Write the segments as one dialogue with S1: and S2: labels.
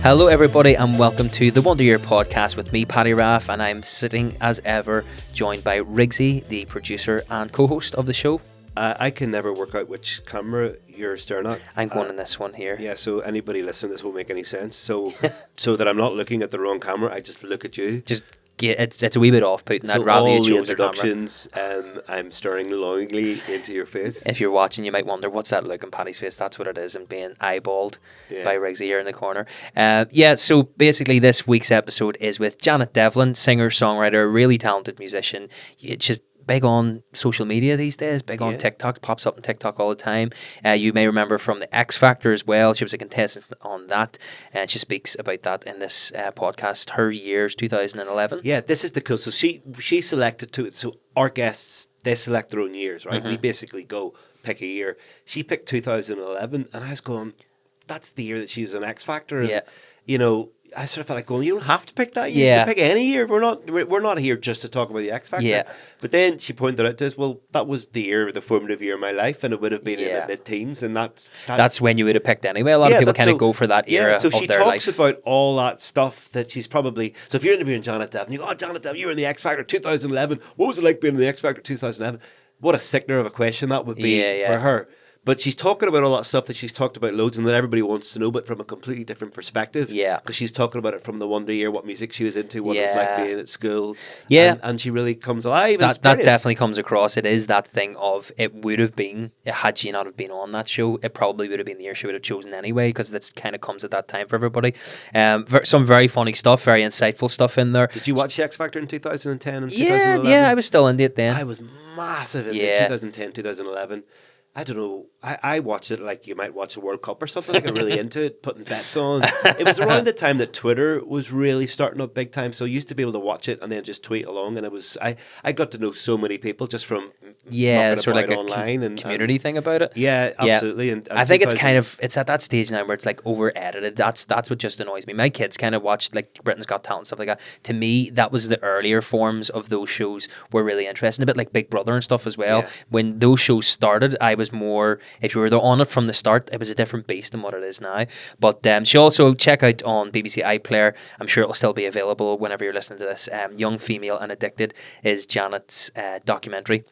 S1: Hello everybody and welcome to the Wonder Year podcast with me, Paddy Raff, and I'm sitting as ever joined by Riggsy, the producer and co-host of the show.
S2: I can never work out which camera you're staring at.
S1: I'm going in this one here.
S2: Yeah, so anybody listening, this won't make any sense. So that I'm not looking at the wrong camera, I just look at you.
S1: It's a wee bit off-putting.
S2: So
S1: I'd rather
S2: all
S1: you
S2: the
S1: chose the camera.
S2: introductions, I'm staring longingly into your face.
S1: If you're watching, you might wonder, what's that look in Paddy's face? That's what it is, and being eyeballed by Riggsy here in the corner. So basically this week's episode is with Janet Devlin, singer, songwriter, really talented musician. It's just big on social media these days, big on TikTok, pops up on TikTok all the time. You may remember from the X Factor as well. She was a contestant on that, and she speaks about that in this podcast, her years 2011.
S2: Yeah, this is the cool. So she selected to it. So our guests, they select their own years, right? We basically go pick a year. She picked 2011, and I was going, that's the year that she was an X Factor. And, you know, I sort of felt like going, you don't have to pick that year. You can pick any year. We're not here just to talk about the X Factor. Yeah. But then she pointed out to us, well, that was the formative year of my life, and it would have been in the mid-teens, and that's
S1: when you would have picked anyway. A lot of people kind of go for that era of their life.
S2: So she talks about all that stuff that she's probably... So if you're interviewing Janet Devlin, you go, Janet Devlin, you were in the X Factor 2011. What was it like being in the X Factor 2011? What a sickener of a question that would be for her. But she's talking about all that stuff that she's talked about loads and that everybody wants to know, but from a completely different perspective. Yeah. Because she's talking about it from the Wonder Year, what music she was into, what it was like being at school. Yeah. And she really comes alive.
S1: That definitely comes across. It is that thing of, it would have been, had she not have been on that show, it probably would have been the year she would have chosen anyway, because that kind of comes at that time for everybody. Some very funny stuff, very insightful stuff in there.
S2: Did you watch the X Factor in 2010 and 2011?
S1: Yeah, I was still into it then.
S2: I was massive in 2010, 2011. I don't know. I watched it like you might watch a World Cup or something. I got really into it, putting bets on. It was around the time that Twitter was really starting up big time. So I used to be able to watch it and then just tweet along. And it was I got to know so many people just from
S1: sort of like
S2: online
S1: and community thing about it.
S2: Yeah, absolutely.
S1: Yeah. And I think it's at that stage now where it's like over edited. That's what just annoys me. My kids kind of watched like Britain's Got Talent and stuff like that. To me, that was the earlier forms of those shows were really interesting. A bit like Big Brother and stuff as well. Yeah. When those shows started, I was more, if you were there on it from the start, it was a different beast than what it is now. But she also, check out on BBC iPlayer, I'm sure it'll still be available whenever you're listening to this, Young Female and Addicted is Janet's documentary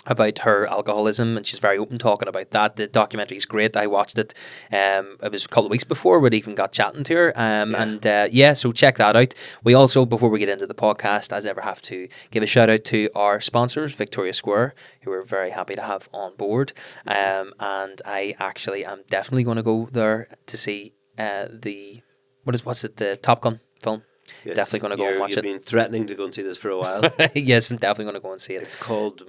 S1: about her alcoholism, and she's very open talking about that. The documentary is great. I watched it. It was a couple of weeks before we'd even got chatting to her. So check that out. We also, before we get into the podcast, as ever, have to give a shout out to our sponsors, Victoria Square, who we're very happy to have on board. And I actually am definitely going to go there to see the Top Gun film. Yes, definitely going to go and watch it.
S2: You've been threatening to go and see this for a while.
S1: Yes, I'm definitely going to go and see it.
S2: It's called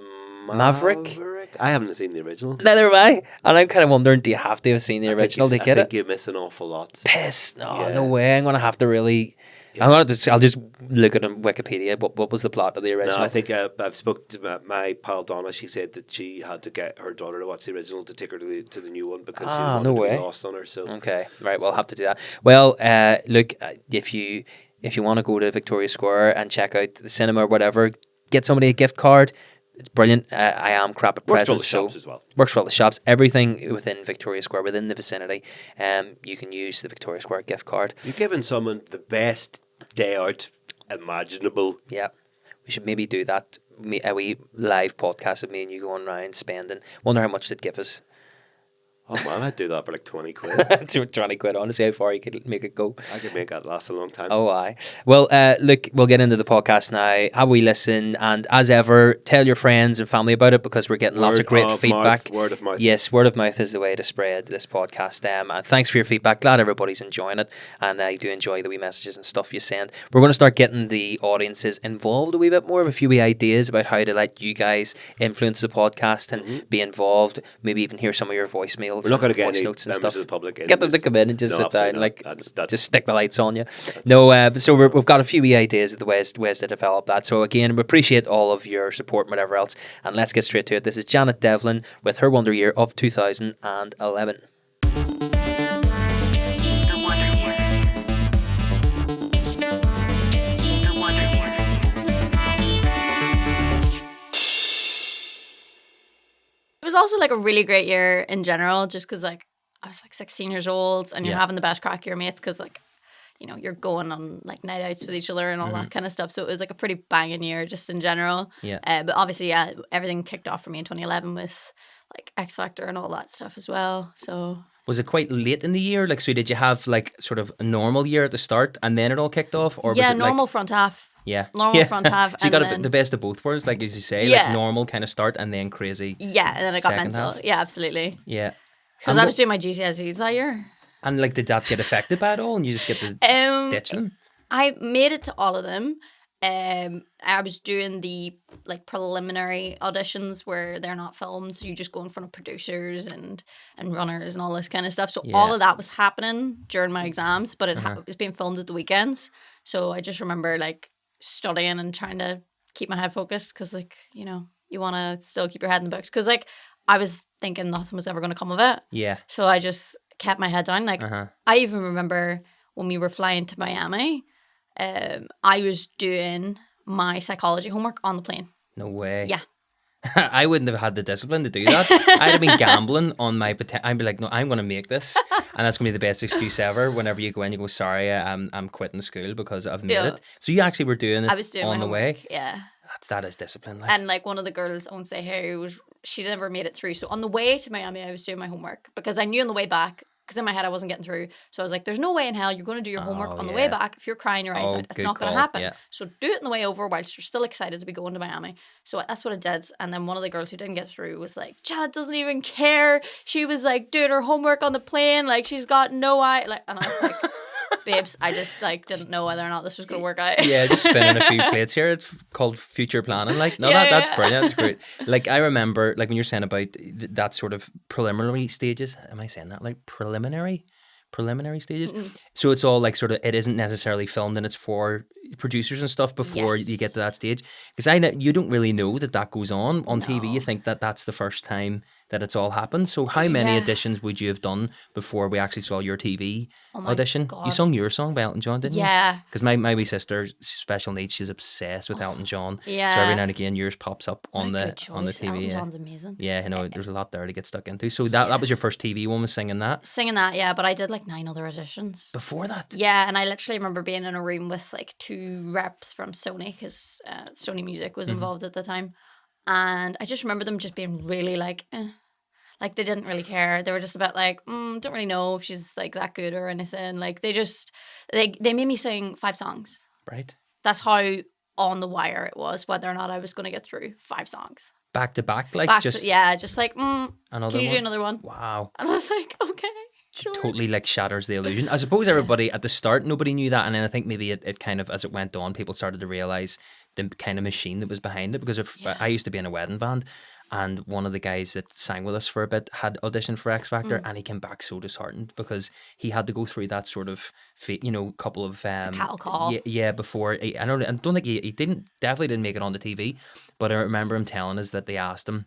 S1: Maverick?
S2: I haven't seen the original.
S1: Neither have I. And I'm kind of wondering, do you have to have seen the original to get it?
S2: I think you miss an awful lot.
S1: Piss. No way. I'm going to have to really... Yeah. I'll just look at Wikipedia. What was the plot of the original?
S2: No, I think I've spoken to my pal Donna. She said that she had to get her daughter to watch the original to take her to the new one because she wanted to be lost on her. So
S1: okay, right. Well, I'll have to do that. Well, look, if you want to go to Victoria Square and check out the cinema or whatever, get somebody a gift card. It's brilliant. I am crap at presents.
S2: Works for all the shops as well.
S1: Works for all the shops. Everything within Victoria Square, within the vicinity, you can use the Victoria Square gift card.
S2: You're giving someone the best day out imaginable.
S1: Yeah. We should maybe do that. A wee live podcast of me and you going around spending. Wonder how much they'd give us.
S2: Oh man, I'd do that for like 20 quid.
S1: 20 quid, honestly, how far you could make it go.
S2: I could make that last a long time.
S1: Oh, aye. Well, look, we'll get into the podcast now. Have we listen? And as ever, tell your friends and family about it because we're getting lots of great feedback.
S2: Word of mouth.
S1: Yes, word of mouth is the way to spread this podcast. And thanks for your feedback. Glad everybody's enjoying it. And I do enjoy the wee messages and stuff you send. We're going to start getting the audiences involved a wee bit more, with a few wee ideas about how to let you guys influence the podcast and be involved. Maybe even hear some of your voicemails.
S2: We're not going to get any
S1: notes and stuff.
S2: Of the public.
S1: Get them to come in and just sit down, like just stick the lights on you. So we've got a few wee ideas of the ways to develop that. So again, we appreciate all of your support and whatever else. And let's get straight to it. This is Janet Devlin with her Wonder Year of 2011.
S3: It was also like a really great year in general, just because like I was like 16 years old and you're having the best crack of your mates because like you're going on like night outs with each other and all that kind of stuff. So it was like a pretty banging year just in general.
S1: Yeah.
S3: But obviously, everything kicked off for me in 2011 with like X Factor and all that stuff as well. So
S1: Was it quite late in the year? Like, so did you have like sort of a normal year at the start and then it all kicked off? Or was it
S3: normal
S1: like,
S3: front half.
S1: yeah.
S3: Normal front half.
S1: So you
S3: and
S1: got
S3: then,
S1: the best of both worlds, like as you say,
S3: Yeah.
S1: like normal kind of start and then crazy.
S3: Yeah, and then I got
S1: second
S3: mental.
S1: half.
S3: Yeah, absolutely.
S1: Yeah.
S3: Because
S1: And
S3: I was doing my GCSEs that year.
S1: And like, did that get affected by it all? And you just get to ditch them?
S3: I made it to all of them. I was doing the like preliminary auditions where they're not filmed, so you just go in front of producers and runners and all this kind of stuff. So all of that was happening during my exams, but it was being filmed at the weekends. So I just remember like studying and trying to keep my head focused because like you want to still keep your head in the books because like I was thinking nothing was ever going to come of it.
S1: Yeah.
S3: So I just kept my head down. Like I even remember when we were flying to Miami. I was doing my psychology homework on the plane.
S1: No way.
S3: Yeah.
S1: I wouldn't have had the discipline to do that. I'd have been gambling on my potential. I'd be like, no, I'm going to make this. And that's going to be the best excuse ever. Whenever you go in, you go, sorry, I'm quitting school because I've made it. So you actually were doing it
S3: I was doing
S1: on
S3: my
S1: the
S3: homework,
S1: way.
S3: Yeah.
S1: That is discipline. Like.
S3: And like one of the girls, I won't say who, she never made it through. So on the way to Miami, I was doing my homework because I knew on the way back, because in my head I wasn't getting through. So I was like, there's no way in hell you're going to do your homework on the way back. If you're crying your eyes out, it's not going to happen.
S1: Yeah.
S3: So do it on the way over whilst you're still excited to be going to Miami. So that's what I did. And then one of the girls who didn't get through was like, Janet doesn't even care. She was like doing her homework on the plane. Like she's got no eye. Like, and I was like, babes, I just like didn't know whether or not this was going to work out.
S1: Yeah, just spinning a few plates here. It's called future planning. Like, no, that's brilliant. That's great. Like, I remember, like, when you're saying about that sort of preliminary stages. Am I saying that? Like, preliminary stages. So it's all like sort of, it isn't necessarily filmed and it's for producers and stuff before you get to that stage. Because you don't really know that goes on TV. You think that that's the first time that it's all happened. So how many auditions would you have done before we actually saw your TV audition?
S3: God.
S1: You sung your song by Elton John, didn't you?
S3: Yeah.
S1: Because my wee sister, special needs, she's obsessed with Elton John.
S3: Yeah.
S1: So every now and again yours pops up on the TV.
S3: Elton John's amazing.
S1: Yeah, you know, there's a lot there to get stuck into. So that was your first TV one, was singing that?
S3: Singing that, yeah, but I did like 9 other auditions.
S1: Before that?
S3: Yeah, and I literally remember being in a room with like 2 reps from Sony because Sony Music was involved at the time. And I just remember them just being really like, like they didn't really care. They were just about like, don't really know if she's like that good or anything. Like they made me sing 5 songs.
S1: Right.
S3: That's how on the wire it was, whether or not I was going to get through 5 songs.
S1: Back to back, like just
S3: like, can you do another one?
S1: Wow.
S3: And I was like, okay. Sure.
S1: Totally like shatters the illusion. I suppose everybody at the start, nobody knew that, and then I think maybe it kind of, as it went on, people started to realise the kind of machine that was behind it. Because I used to be in a wedding band, and one of the guys that sang with us for a bit had auditioned for X Factor, and he came back so disheartened because he had to go through that sort of, couple of
S3: cattle call.
S1: Yeah, before I don't think he definitely didn't make it on the TV, but I remember him telling us that they asked him.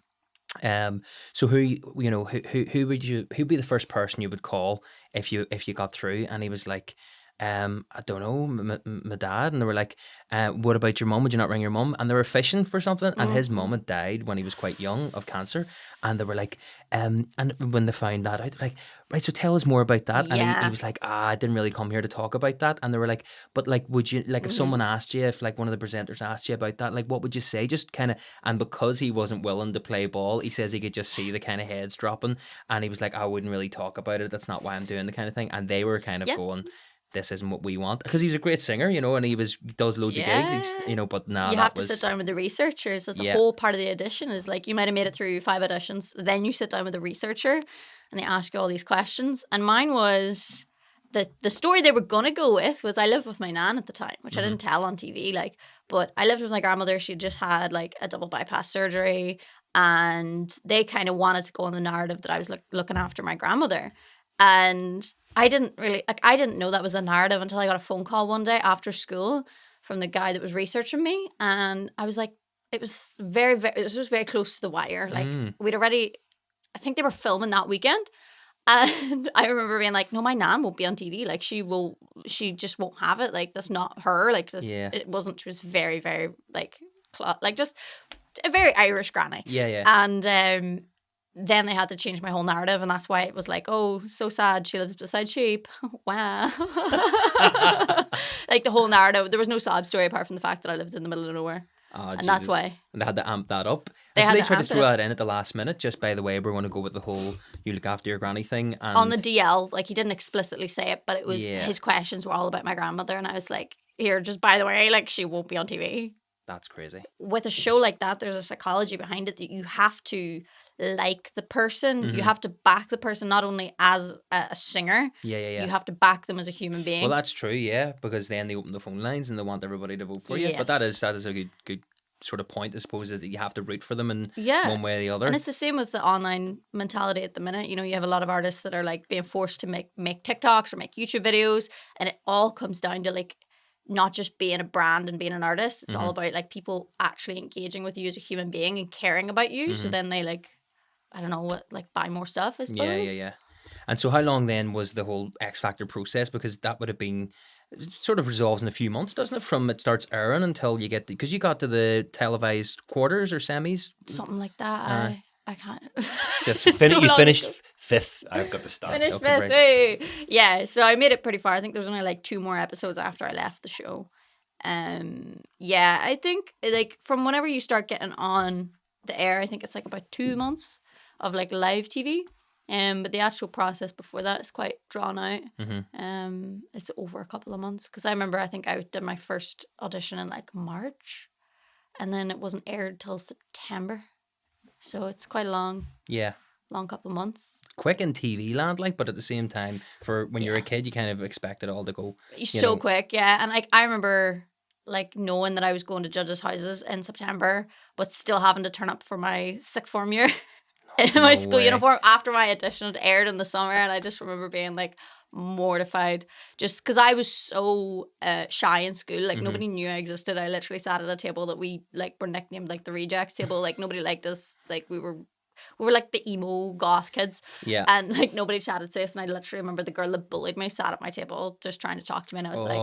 S1: So who'd be the first person you would call if you got through? And he was like, I don't know, my dad. And they were like, what about your mum? Would you not ring your mum? And they were fishing for something, and his mum had died when he was quite young of cancer. And they were like, and when they found that out, they're like, right, so tell us more about that. And he was like, I didn't really come here to talk about that. And they were like, but like, would you, like, if someone asked you, if like one of the presenters asked you about that, like, what would you say? Just kind of, and because he wasn't willing to play ball, he says he could just see the kind of heads dropping. And he was like, I wouldn't really talk about it. That's not why I'm doing the kind of thing. And they were kind of going, this isn't what we want, because he was a great singer, and he does loads of gigs, but now
S3: you have to sit down with the researchers. That's a whole part of the audition. Is like, you might have made it through 5 auditions, then you sit down with a researcher and they ask you all these questions. And mine was the story they were gonna go with was I lived with my nan at the time, which I didn't tell on TV, but I lived with my grandmother. She just had like a double bypass surgery, and they kind of wanted to go on the narrative that I was looking after my grandmother. And I didn't know that was a narrative until I got a phone call one day after school from the guy that was researching me. And I was like, it was very, very, it was very close to the wire. Like we'd already, I think they were filming that weekend. And I remember being like, no, my nan won't be on TV. Like she just won't have it. Like that's not her. Like this, it wasn't, she was very, very like just a very Irish granny.
S1: Yeah, yeah.
S3: And then they had to change my whole narrative, and that's why it was like, oh, so sad, she lives beside sheep. Wow. Like the whole narrative, there was no sob story apart from the fact that I lived in the middle of nowhere.
S1: Oh,
S3: and
S1: Jesus.
S3: that's why.
S1: And they had to amp that up.
S3: They
S1: So
S3: had
S1: they
S3: to
S1: tried to
S3: amp it
S1: throw
S3: up.
S1: that in at the last minute, just by the way, we're going to go with the whole you look after your granny thing. And
S3: On the DL, like he didn't explicitly say it, but it was
S1: Yeah.
S3: his questions were all about my grandmother, and I was like, here, just by the way, like she won't be on TV.
S1: That's crazy.
S3: With a show like that, there's a psychology behind it that you have to like the person.
S1: Mm-hmm.
S3: You have to back the person not only as a singer,
S1: Yeah.
S3: you have to back them as a human being.
S1: Well, that's true, yeah, because then they open the phone lines and they want everybody to vote for you. But that is
S3: Yes.
S1: a good sort of point, I suppose, is that you have to root for them in
S3: Yeah.
S1: one way or the other.
S3: And it's the same with the online mentality at the minute. You know, you have a lot of artists that are like being forced to make TikToks or make YouTube videos, and it all comes down to like not just being a brand and being an artist. It's all about like people actually engaging with you as a human being and caring about you. So then they like, I don't know what, like buy more stuff, I suppose.
S1: Yeah. And so how long then was the whole X Factor process? Because that would have been it sort of resolves in a few months, doesn't it? From it starts airing until you get because you got to the televised quarters or semis.
S3: Something like that. I can't.
S1: Just
S3: It's so
S2: You
S3: long
S2: finished
S3: ago.
S2: 5th. I've got the stats.
S3: Finished
S1: Okay,
S3: fifth. Hey. Yeah, so I made it pretty far. I think there was only like 2 more episodes after I left the show. Yeah, I think like from whenever you start getting on the air, I think it's like about 2 months of like live TV. But the actual process before that is quite drawn out. It's over a couple of months because I remember I think I did my first audition in like March, and then it wasn't aired till September. So it's quite a long couple of months.
S1: Quick in TV land, like, but at the same time, for when you're a kid, you kind of expect it all to go
S3: So quick, yeah. And like I remember like knowing that I was going to judges' houses in September, but still having to turn up for my 6th form year in my school
S1: way.
S3: uniform after my audition had aired in the summer. And I just remember being like mortified just because I was so shy in school. Like nobody knew I existed. I literally sat at a table that we like were nicknamed like the rejects table. Like nobody liked us. Like we were like the emo goth kids.
S1: Yeah.
S3: And like nobody chatted to us. And I literally remember the girl that bullied me sat at my table just trying to talk to me. And I was like,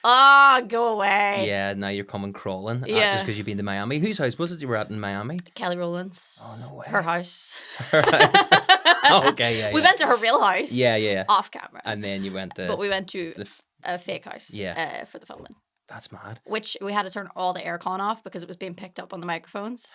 S3: oh, go away.
S1: Yeah, now you're coming crawling.
S3: Yeah.
S1: Just because you've been to Miami. Whose house was it you were at in Miami?
S3: Kelly Rowland's.
S1: Oh, no way.
S3: Her house.
S1: Oh, okay, yeah.
S3: We went to her real house.
S1: Yeah.
S3: Off camera.
S1: And then you went to...
S3: But we went to a fake house.
S1: Yeah.
S3: For the filming.
S1: That's mad.
S3: Which we had to turn all the aircon off because it was being picked up on the microphones.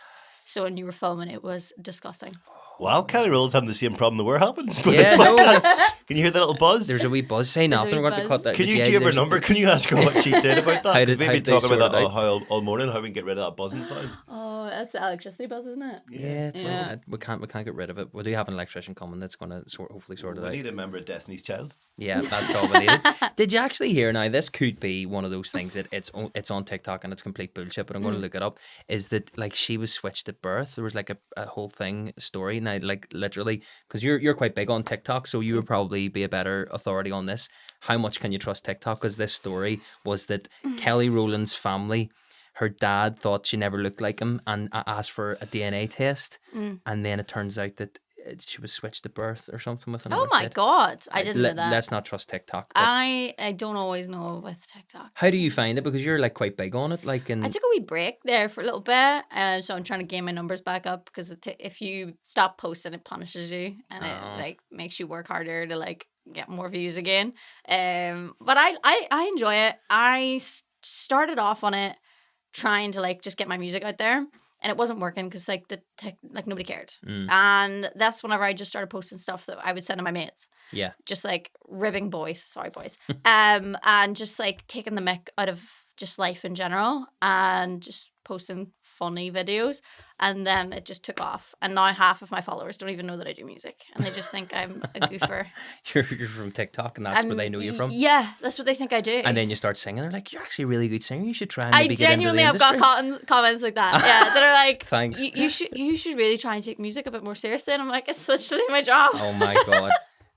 S3: So when you were filming, it was disgusting.
S2: Wow, Kelly Rowland's having the same problem that we're having.
S1: Yeah, no,
S2: Can you hear that little buzz?
S1: there's a wee buzz. Say nothing. We're going to cut that.
S2: Can you
S1: yeah,
S2: give her
S1: there's-
S2: number? Can you ask her what she did about that?
S1: How
S2: 'Cause
S1: did-
S2: we've
S1: how
S2: been
S1: they
S2: talking
S1: sort
S2: about
S1: it
S2: that all morning, how we can get rid of that buzzing sound.
S3: Oh, that's the electricity buzz, isn't it?
S1: Yeah, it's we can't get rid of it. We do have an electrician coming that's going to hopefully sort it
S2: We
S1: out.
S2: need a member of Destiny's Child.
S1: Yeah, that's all we needed. Did you actually hear now? This could be one of those things that it's on TikTok and it's complete bullshit, but I'm going to look it up. Is that like she was switched at birth? There was like a whole story now, like literally, because you're quite big on TikTok, so you would probably be a better authority on this. How much can you trust TikTok? Because this story was that Kelly Rowland's family, her dad thought she never looked like him and asked for a DNA test, and then it turns out that she was switched at birth or something with another
S3: Oh my
S1: kid.
S3: God. I didn't know that.
S1: Let's not trust TikTok. but
S3: I don't always know with TikTok.
S1: how do you find it? Because you're like quite big on it. Like,
S3: I took a wee break there for a little bit, so I'm trying to gain my numbers back up because if you stop posting, it punishes you and it like makes you work harder to like get more views again. But I enjoy it. I started off on it trying to like just get my music out there. And it wasn't working because like nobody cared, and that's whenever I just started posting stuff that I would send to my mates.
S1: Yeah,
S3: just like ribbing boys, sorry boys, and just like taking the mick out of just life in general, and just posting funny videos, and then it just took off. And now half of my followers don't even know that I do music, and they just think I'm a goofer.
S1: you're from TikTok, and that's where they know you from.
S3: Yeah, that's what they think I do.
S1: And then you start singing. They're like, "You're actually a really good singer. You should try and
S3: I
S1: maybe get into the
S3: genuinely have
S1: industry."
S3: got comments like that. Yeah, that are like,
S1: Thanks.
S3: You should really try and take music a bit more seriously." And I'm like, it's literally my job.
S1: Oh my God,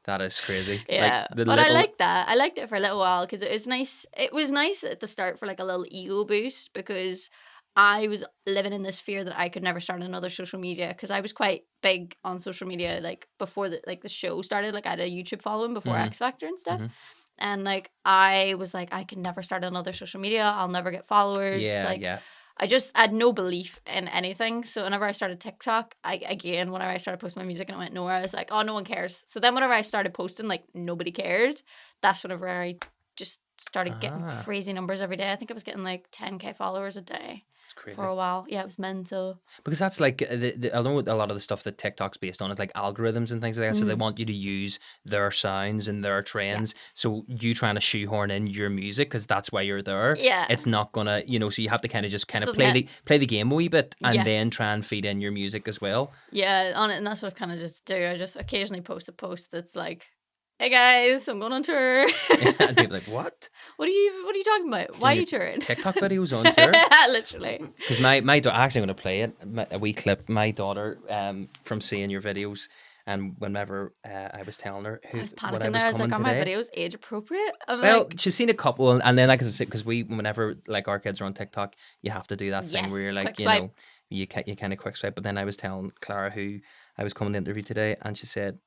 S1: that is crazy.
S3: Yeah,
S1: Like,
S3: but I like that. I liked it for a little while because it was nice. It was nice at the start for like a little ego boost because I was living in this fear that I could never start another social media because I was quite big on social media like before the show started. Like I had a YouTube following before X Factor and stuff. And like I was like, I can never start another social media. I'll never get followers.
S1: Yeah,
S3: like,
S1: yeah.
S3: I had no belief in anything. So whenever I started TikTok, whenever I started posting my music and it went nowhere, I was like, oh, no one cares. So then whenever I started posting, like, nobody cared. That's whenever I just started getting crazy numbers every day. I think I was getting like 10K followers a day.
S1: Crazy.
S3: For a while. Yeah, it was mental.
S1: Because that's like, I know a lot of the stuff that TikTok's based on is like algorithms and things like that. So they want you to use their sounds and their trends. Yeah. So you trying to shoehorn in your music because that's why you're there.
S3: Yeah.
S1: It's not going to, so you have to kind of just play the game a wee bit and then try and feed in your music as well.
S3: Yeah, and that's what I kind of just do. I just occasionally post a post that's like, hey guys, I'm going on tour.
S1: And people are like, what?
S3: What are you talking about? Why are you touring?
S1: TikTok videos on tour?
S3: Literally. Because
S1: my daughter, actually I'm going to play it, a wee clip. My daughter, from seeing your videos, and whenever I was telling her
S3: I was panicking there. I was like, are my videos age appropriate?
S1: She's seen a couple, and then because whenever like our kids are on TikTok, you have to do that thing where you're like, you kind of quick swipe. But then I was telling Clara, who I was coming to interview today, and she said,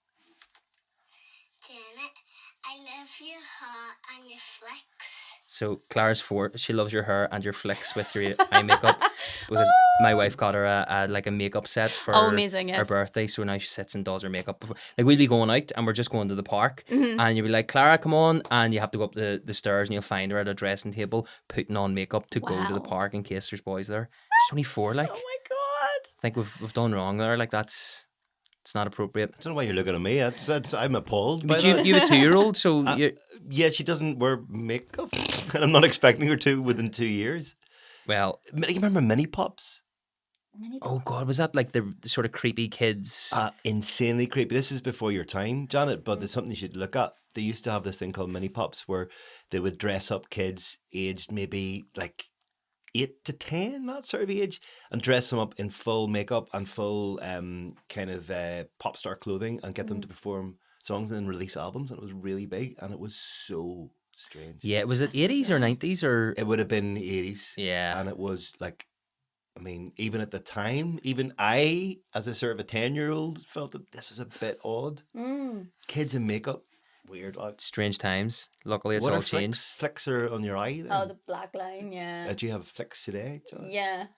S4: I love your hair and your flicks.
S1: So Clara's 4. She loves your hair and your flicks with your eye makeup because my wife got her a makeup set for her birthday. So now she sits and does her makeup. Like we'll be going out and we're just going to the park and you'll be like, Clara, come on, and you have to go up the stairs and you'll find her at a dressing table putting on makeup to go to the park in case there's boys there. She's only 4, like.
S3: Oh my god!
S1: I think we've done wrong there. Like it's not appropriate.
S5: I don't know why you're looking at me. I'm appalled.
S1: But you have a 2-year-old, so
S5: yeah, she doesn't wear makeup, and I'm not expecting her to within 2 years.
S1: Well,
S5: you remember Mini Pops?
S1: Oh God, was that like the sort of creepy kids?
S5: Insanely creepy. This is before your time, Janet, but there's something you should look at. They used to have this thing called Mini Pops where they would dress up kids aged maybe like 8 to 10, that sort of age, and dress them up in full makeup and full kind of pop star clothing and get them to perform songs and then release albums. And it was really big and it was so strange.
S1: Yeah, was it 80s or 90s or?
S5: It would have been 80s.
S1: Yeah.
S5: And it was like, I mean, even at the time, even I, as a sort of a 10-year-old, felt that this was a bit odd. Kids in makeup. Weird, like
S1: strange times. Luckily, it's all changed.
S5: Flicks are on your eye. Then?
S3: Oh, the black line, yeah.
S5: Do you have flicks today, John?
S3: Yeah.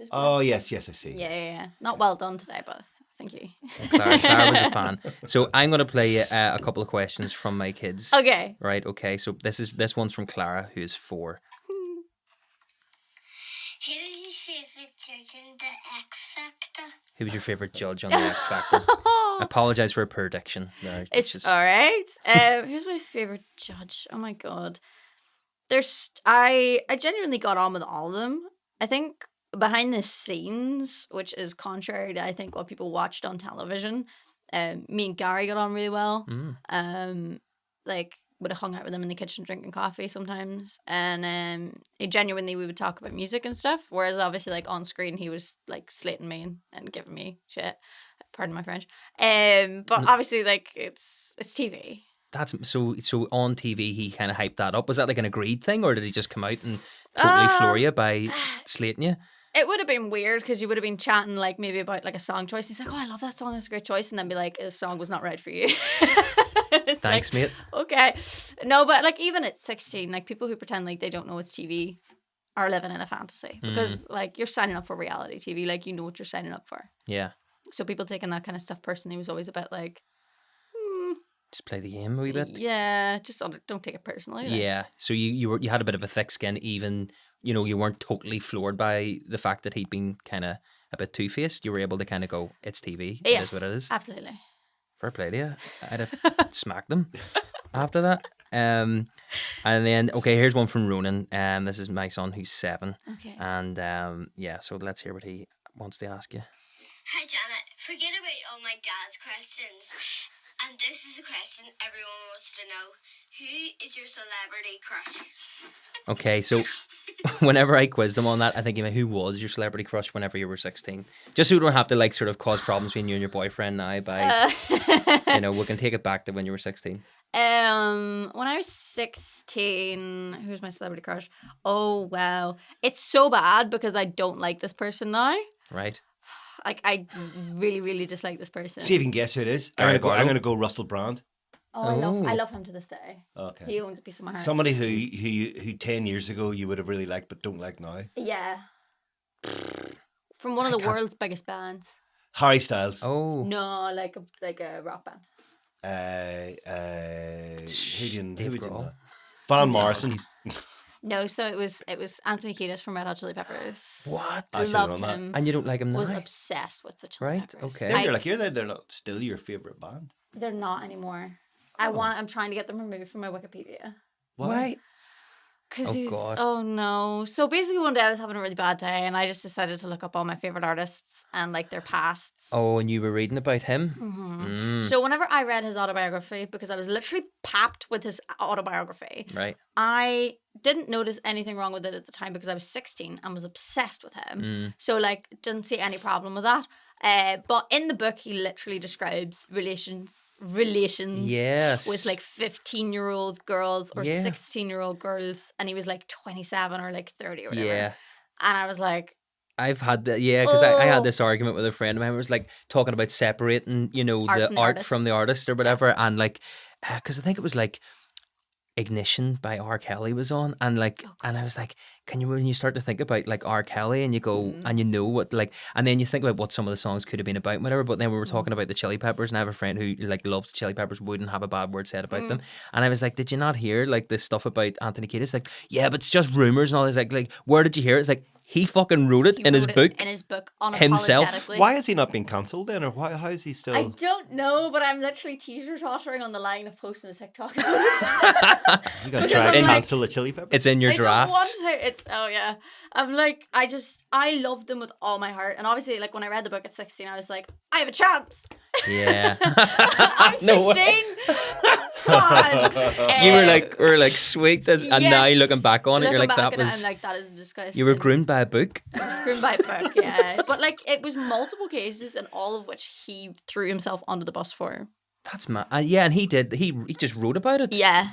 S5: Oh yes, I see.
S3: Yeah. Not well done today, but thank you.
S1: Clara was a fan. So I'm going to play a couple of questions from my kids.
S3: Okay.
S1: Right. Okay. So this one's from Clara, who is 4.
S4: Who is your favourite judge on the X Factor?
S1: Who was your favourite judge on the X Factor? I apologise for a prediction there.
S3: It's all right. Who's my favourite judge? Oh my god. I genuinely got on with all of them. I think behind the scenes, which is contrary to I think what people watched on television, me and Gary got on really well. Like would have hung out with him in the kitchen drinking coffee sometimes, and genuinely we would talk about music and stuff, whereas obviously like on screen he was like slating me and giving me shit, pardon my French, but obviously like it's TV.
S1: That's so on TV he kind of hyped that up. Was that like an agreed thing, or did he just come out and totally floor you by slating you?
S3: It would have been weird because you would have been chatting like maybe about like a song choice. He's like, oh, I love that song, that's a great choice, and then be like, this song was not right for you.
S1: Thanks, mate.
S3: Okay. No, but like even at 16, like people who pretend like they don't know it's TV are living in a fantasy because like you're signing up for reality TV, like you know what you're signing up for.
S1: Yeah.
S3: So people taking that kind of stuff personally was always a bit like,
S1: just play the game a wee bit.
S3: Yeah, just don't take it personally. Like.
S1: Yeah. So you had a bit of a thick skin, even you weren't totally floored by the fact that he'd been kind of a bit two-faced. You were able to kind of go, it's TV.
S3: Yeah,
S1: it is what it is.
S3: Absolutely.
S1: Fair play to you. I'd have smacked them after that. And then, okay, here's one from Ronan. This is my son who's 7.
S3: Okay.
S1: And so let's hear what he wants to ask you.
S4: Hi, Janet. Forget about all my dad's questions. And this is a question everyone wants to know. Who is your celebrity crush?
S1: Okay, so whenever I quiz them on that, I think, who was your celebrity crush whenever you were 16? Just so we don't have to like sort of cause problems between you and your boyfriend now by, we can take it back to when you were 16.
S3: When I was 16, who's my celebrity crush? Oh, wow. It's so bad because I don't like this person now.
S1: Right.
S3: Like, I really, really dislike this person.
S5: See if you can guess who it is. I'm gonna go Russell Brand.
S3: Oh, I love him to this day.
S5: Okay.
S3: He owns a piece of my heart.
S5: Somebody who 10 years ago you would have really liked but don't like now.
S3: Yeah. From one of the world's biggest bands.
S5: Harry Styles.
S1: Oh.
S3: No, like a rock band.
S5: Who would you know?
S1: Grohl.
S5: Van Morrison.
S3: No, so it was Anthony Kiedis from Red Hot Chili Peppers.
S1: What?
S5: I should've
S3: Loved
S5: known that.
S3: him.
S1: And you don't like him now?
S3: Was obsessed with the Chili
S1: Right,
S3: Peppers.
S1: okay.
S5: Then they're not still your favorite band.
S3: They're not anymore. I'm trying to get them removed from my Wikipedia.
S1: Why?
S3: Because
S1: Oh, God.
S3: oh no. So basically one day I was having a really bad day and I just decided to look up all my favorite artists and like their pasts.
S1: Oh, and you were reading about him?
S3: Mm-hmm. So whenever I read his autobiography, because I was literally papped with his autobiography,
S1: Right.
S3: I didn't notice anything wrong with it at the time because I was 16 and was obsessed with him. So like didn't see any problem with that. But in the book he literally describes relations
S1: Yes.
S3: with like 15-year-old girls or
S1: Yeah.
S3: 16-year-old girls, and he was like 27 or like 30 or whatever.
S1: Yeah.
S3: And I was like,
S1: I've had that, because I had
S3: Oh.
S1: this argument with a friend of mine. It was like talking about separating,
S3: Art
S1: the
S3: from the
S1: art
S3: artist.
S1: from the artist or whatever. And like, because I think it was like Ignition by R. Kelly was on. And like, and I was like, when you start to think about like R. Kelly and you go, and you know what, like, and then you think about what some of the songs could have been about and whatever. But then we were talking about the Chili Peppers, and I have a friend who like loves Chili Peppers, wouldn't have a bad word said about them. And I was like, did you not hear like this stuff about Anthony Kiedis? Like, yeah, but it's just rumors and all this. Like, where did you hear it? It's like, he fucking wrote it
S3: he
S1: in his
S3: wrote it
S1: book.
S3: in his book
S1: himself.
S3: unapologetically.
S5: Why has he not been cancelled then, or how is he still?
S3: I don't know, but I'm literally teeter-tottering on the line of posting a TikTok about it.
S5: You got to
S3: Because
S5: try
S3: I'm
S5: and
S3: like-
S5: cancel the Chili Peppers.
S1: It's in your
S3: I
S1: drafts.
S3: don't want to. It's yeah. I'm like, I loved them with all my heart, and obviously, like when I read the book at 16, I was like, I have a chance.
S1: Yeah.
S3: I'm 16.
S1: No way.
S3: Come on.
S1: You were like sweet, and now
S3: Yes.
S1: looking back on it, you're
S3: Looking
S1: like,
S3: back
S1: that
S3: at it,
S1: was,
S3: I'm like, that is disgusting.
S1: you were groomed by a book.
S3: Groomed by a book, yeah. But like, it was multiple cases, and all of which he threw himself under the bus for.
S1: That's mad. Yeah, and he did. He just wrote about it.
S3: Yeah,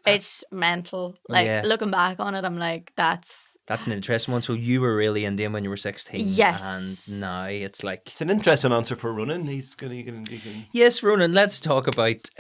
S3: it's mental. Like
S1: Yeah.
S3: looking back on it, I'm like, that's
S1: That's an interesting one. So you were really into him when you were 16.
S3: Yes.
S1: And now it's like,
S5: It's an interesting answer for running. He can.
S1: yes, Ronan, let's talk about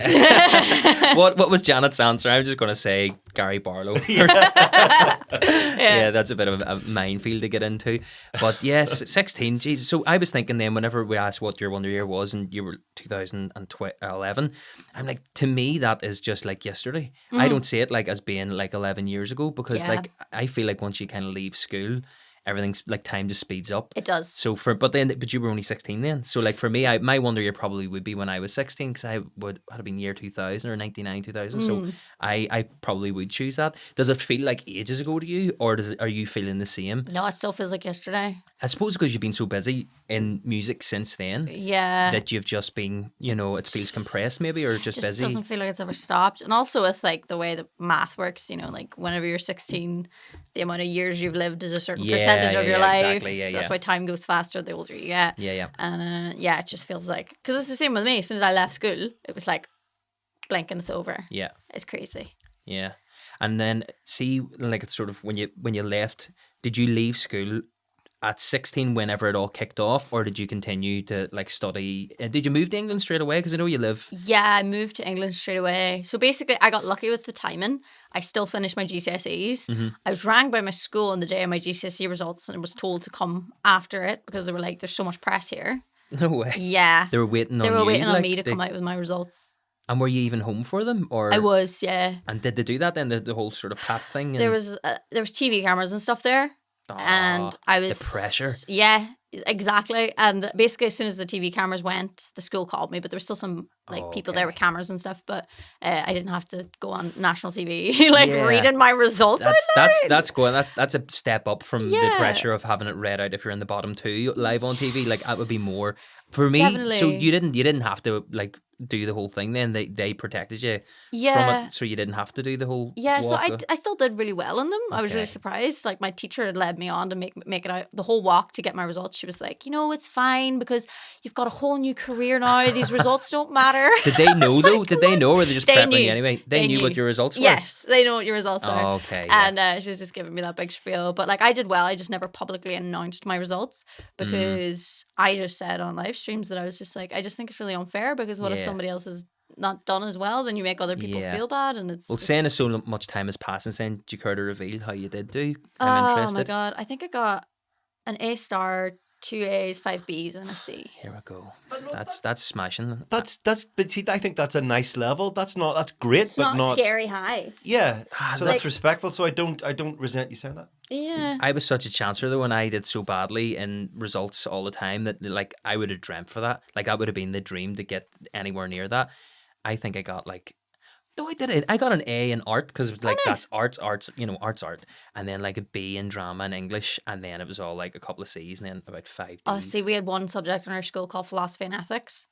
S1: what was Janet's answer? I'm just going to say Gary Barlow. Yeah, that's a bit of a minefield to get into. But yes, 16, Jesus. So I was thinking then, whenever we asked what your wonder year was, and you were 2011, I'm like, to me, that is just like yesterday. I don't see it like as being like 11 years ago, because
S3: Yeah.
S1: like I feel like once you kind of leave school, everything's like time just speeds up.
S3: it does.
S1: So but you were only 16 then. So like for me, my wonder year probably would be when I was 16, because I would have been year 2000 or 99, 2000. So I probably would choose that. Does it feel like ages ago to you, or are you feeling the same?
S3: No, it still feels like yesterday.
S1: I suppose because you've been so busy in music since then
S3: Yeah.
S1: that you've just been, it feels compressed maybe, or just busy.
S3: doesn't feel like it's ever stopped. And also with like the way that math works, like whenever you're 16, the amount of years you've lived is a certain
S1: Yeah,
S3: percentage of
S1: yeah,
S3: your
S1: yeah,
S3: life.
S1: exactly, yeah,
S3: That's
S1: yeah.
S3: why time goes faster the older you get.
S1: Yeah.
S3: And yeah, it just feels like, because it's the same with me. As soon as I left school, it was like, blink and it's over.
S1: Yeah.
S3: It's crazy.
S1: Yeah. And then see, like, it's sort of when you left, did you leave school at 16 whenever it all kicked off, or did you continue to like study? Did you move to England straight away? Because I know you live.
S3: Yeah, I moved to England straight away. So basically, I got lucky with the timing. I still finished my GCSEs.
S1: Mm-hmm.
S3: I was rang by my school on the day of my GCSE results and was told to come after it because they were like, there's so much press here.
S1: No way.
S3: Yeah.
S1: They were waiting on
S3: They
S1: you.
S3: were waiting on
S1: like,
S3: me to come out with my results.
S1: And were you even home for them, or?
S3: I was, yeah.
S1: And did they do that then? The whole sort of pap thing. And...
S3: There was TV cameras and stuff there. And I was
S1: the pressure.
S3: Yeah, exactly. And basically, as soon as the TV cameras went, the school called me, but there were still some people there with cameras and stuff. But I didn't have to go on national TV reading my results.
S1: That's a step up from the
S3: Yeah.
S1: pressure of having it read out if you're in the bottom two live on TV. Like that would be more for me.
S3: Definitely.
S1: So you didn't have to like do the whole thing. Then they protected you from
S3: Yeah.
S1: it, so you didn't have to do the whole.
S3: Yeah, so
S1: walk.
S3: I still did really well in them. I was really
S1: Okay.
S3: surprised. Like my teacher had led me on to make it out the whole walk to get my results. She was like, it's fine because you've got a whole new career now. These results don't matter.
S1: Did they know though? Did they know, or were they just
S3: They
S1: prepping
S3: knew.
S1: you anyway? They knew what your results were.
S3: Yes, they know what your results are.
S1: Oh, okay. Yeah.
S3: And she was just giving me that big spiel. But like I did well. I just never publicly announced my results because I just said on live streams that I was just like, I just think it's really unfair because what if
S1: Yeah.
S3: somebody else has not done as well? Then you make other people
S1: Yeah.
S3: feel bad, and it's
S1: Well,
S3: just...
S1: saying as so much time has passed and saying, do you care to reveal how you did do?
S3: Oh
S1: I'm interested.
S3: my god! I think I got an A star, 2 A's, 5 B's, and a C.
S1: Here we go. That's smashing.
S5: But see, I think that's a nice level. That's great,
S3: It's
S5: but
S3: not scary high.
S5: Yeah, so
S3: like-
S5: that's respectful. So I don't resent you saying that.
S3: Yeah.
S1: I was such a chancer though, when I did so badly in results all the time that like I would have dreamt for that. Like that would have been the dream to get anywhere near that. I think I got like, no, I did it. I got an A in art because it was like
S3: nice.
S1: that's arts, art, and then like a B in drama and English, and then it was all like a couple of C's and then about 5 D's.
S3: Oh, see, we had one subject in our school called philosophy and ethics,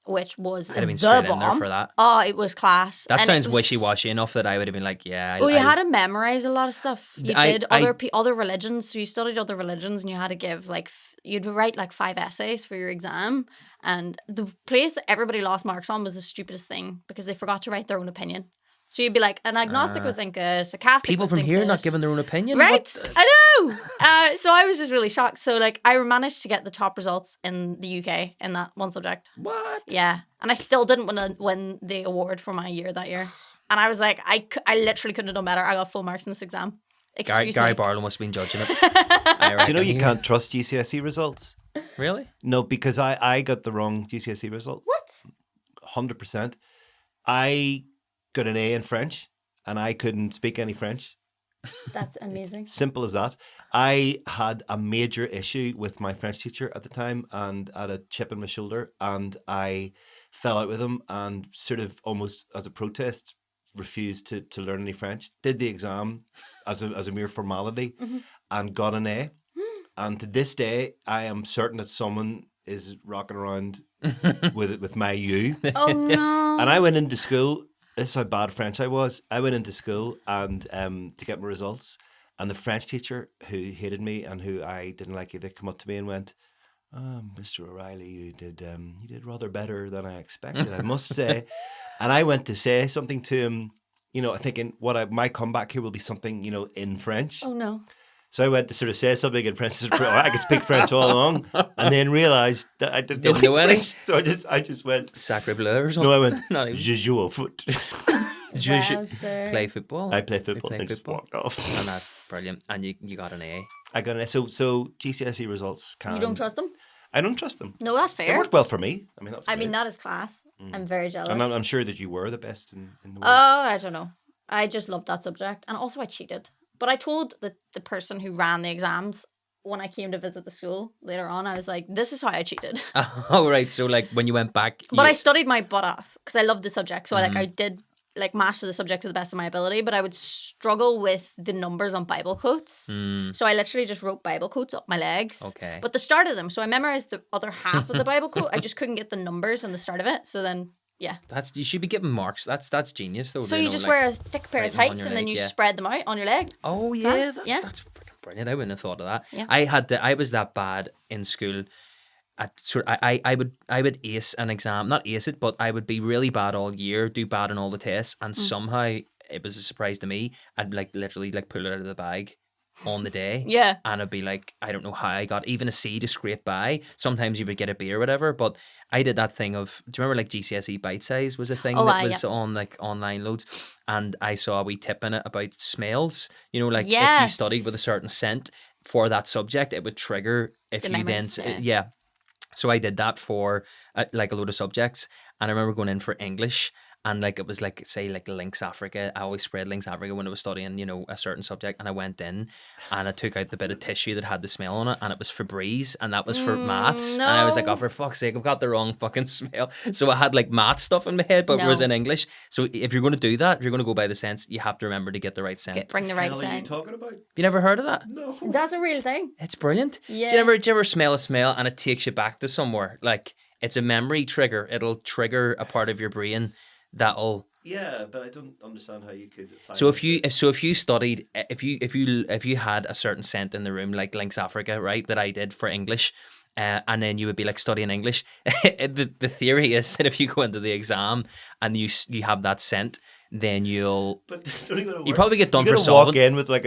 S3: which was
S1: I'd have been
S3: the
S1: straight in there
S3: bomb.
S1: for that.
S3: Oh, it was class.
S1: That
S3: And it
S1: sounds
S3: was-
S1: wishy-washy enough that I would have been like, yeah.
S3: Well, you had to memorize a lot of stuff. You
S1: I-
S3: did other religions, so you studied other religions, and you had to give like you'd write like 5 essays for your exam. And the place that everybody lost marks on was the stupidest thing because they forgot to write their own opinion. So you'd be like, an agnostic would think this, a Catholic
S1: people
S3: would
S1: from
S3: think
S1: here not
S3: this.
S1: giving their own opinion.
S3: Right,
S1: What?
S3: I know. So I was just really shocked. So like, I managed to get the top results in the UK in that one subject.
S1: What?
S3: Yeah, and I still didn't win the award for my year that year. And I was like, I literally couldn't have done better. I got full marks in this exam. Excuse
S1: Gary
S3: me.
S1: Barlow must have been judging it. I
S5: Do you know
S1: reckon.
S5: you can't trust GCSE results?
S1: Really?
S5: No, because I got the wrong GCSE result.
S3: What?
S5: 100%. I got an A in French, and I couldn't speak any French.
S3: That's amazing.
S5: Simple as that. I had a major issue with my French teacher at the time and had a chip in my shoulder, and I fell out with him and sort of almost as a protest refused to learn any French. Did the exam as a mere formality and got an A. And to this day, I am certain that someone is rocking around with my U.
S3: Oh no.
S5: And I went into school. This is how bad French I was. I went into school and to get my results, and the French teacher who hated me and who I didn't like either come up to me and went, "Mr. O'Reilly, you did rather better than I expected, I must say." And I went to say something to him, thinking my comeback here will be something, in French.
S3: Oh no.
S5: So I went to sort of say something in French. I could speak French all along, and then realised that I didn't know
S1: any?
S5: French. So I just went.
S1: Sacre bleu or something?
S5: No, I went.
S1: Not even.
S5: Je joue au foot.
S1: Play football.
S5: I play football.
S1: play
S5: And just
S1: football.
S5: walked off.
S1: And that's brilliant. And you got an A.
S5: I got an S. So GCSE results can.
S3: You don't trust them?
S5: I don't trust them.
S3: No, that's
S5: It
S3: fair.
S5: worked well for me. I mean,
S3: That is class. I'm very jealous.
S5: And I'm sure that you were the best in the world.
S3: Oh, I don't know. I just loved that subject. And also I cheated. But I told the person who ran the exams when I came to visit the school later on, I was like, this is how I cheated.
S1: Oh, right. So, like, when you went back.
S3: But I studied my butt off because I loved the subject. So I did like master the subject to the best of my ability, but I would struggle with the numbers on Bible quotes. So I literally just wrote Bible quotes up my legs.
S1: Okay.
S3: But the start of them. So I memorized the other half of the Bible quote. I just couldn't get the numbers on the start of it. So then, yeah.
S1: You should be getting marks. That's genius, though.
S3: So you just wear a thick pair of
S1: write them on
S3: tights
S1: your
S3: and then
S1: leg,
S3: you
S1: yeah.
S3: spread them out on your leg.
S1: Oh, yeah.
S3: Class, yeah.
S1: That's freaking brilliant. I wouldn't have thought of that.
S3: Yeah.
S1: I was that bad in school. I would ace an exam, not ace it, but I would be really bad all year, do bad on all the tests, and somehow it was a surprise to me. I'd like literally like pull it out of the bag on the day.
S3: Yeah.
S1: And I'd be like, I don't know how I got even a C to scrape by. Sometimes you would get a B or whatever, but I did that thing of, do you remember like GCSE bite size was a thing that was on like online loads, and I saw a wee tip in it about smells. You know, like if you
S3: Yes.
S1: studied with a certain scent for that subject, it would trigger if
S3: The
S1: you then
S3: memories,
S1: yeah. So I did that for like a load of subjects, and I remember going in for English, and like it was like say like Links Africa. I always spread Links Africa when I was studying, you know, a certain subject, and I went in and I took out the bit of tissue that had the smell on it, and it was Febreze, and that was for maths, and I was like,
S3: no.
S1: oh, for fuck's sake, I've got the wrong fucking smell. So I had like math stuff in my head, but it was
S3: No.
S1: in English. So if you're going to do that, if you're going to go by the sense, you have to remember to get the right scent.
S3: Bring the right
S5: What the hell are you
S3: scent.
S5: talking about?
S1: You never heard of that?
S5: No.
S3: That's a real thing.
S1: It's brilliant.
S3: Yeah.
S1: Do you ever smell a smell and it takes you back to somewhere? Like it's a memory trigger. It'll trigger a part of your brain that'll.
S5: Yeah, but I don't understand how you could. Apply
S1: So
S5: that.
S1: if you studied, if you had a certain scent in the room, like Links Africa, right, that I did for English, and then you would be like studying English. The theory is that if you go into the exam and you have that scent, then you'll.
S5: But it's only gonna work.
S1: You probably get done
S5: You're
S1: for
S5: gonna walk
S1: solving.
S5: in with like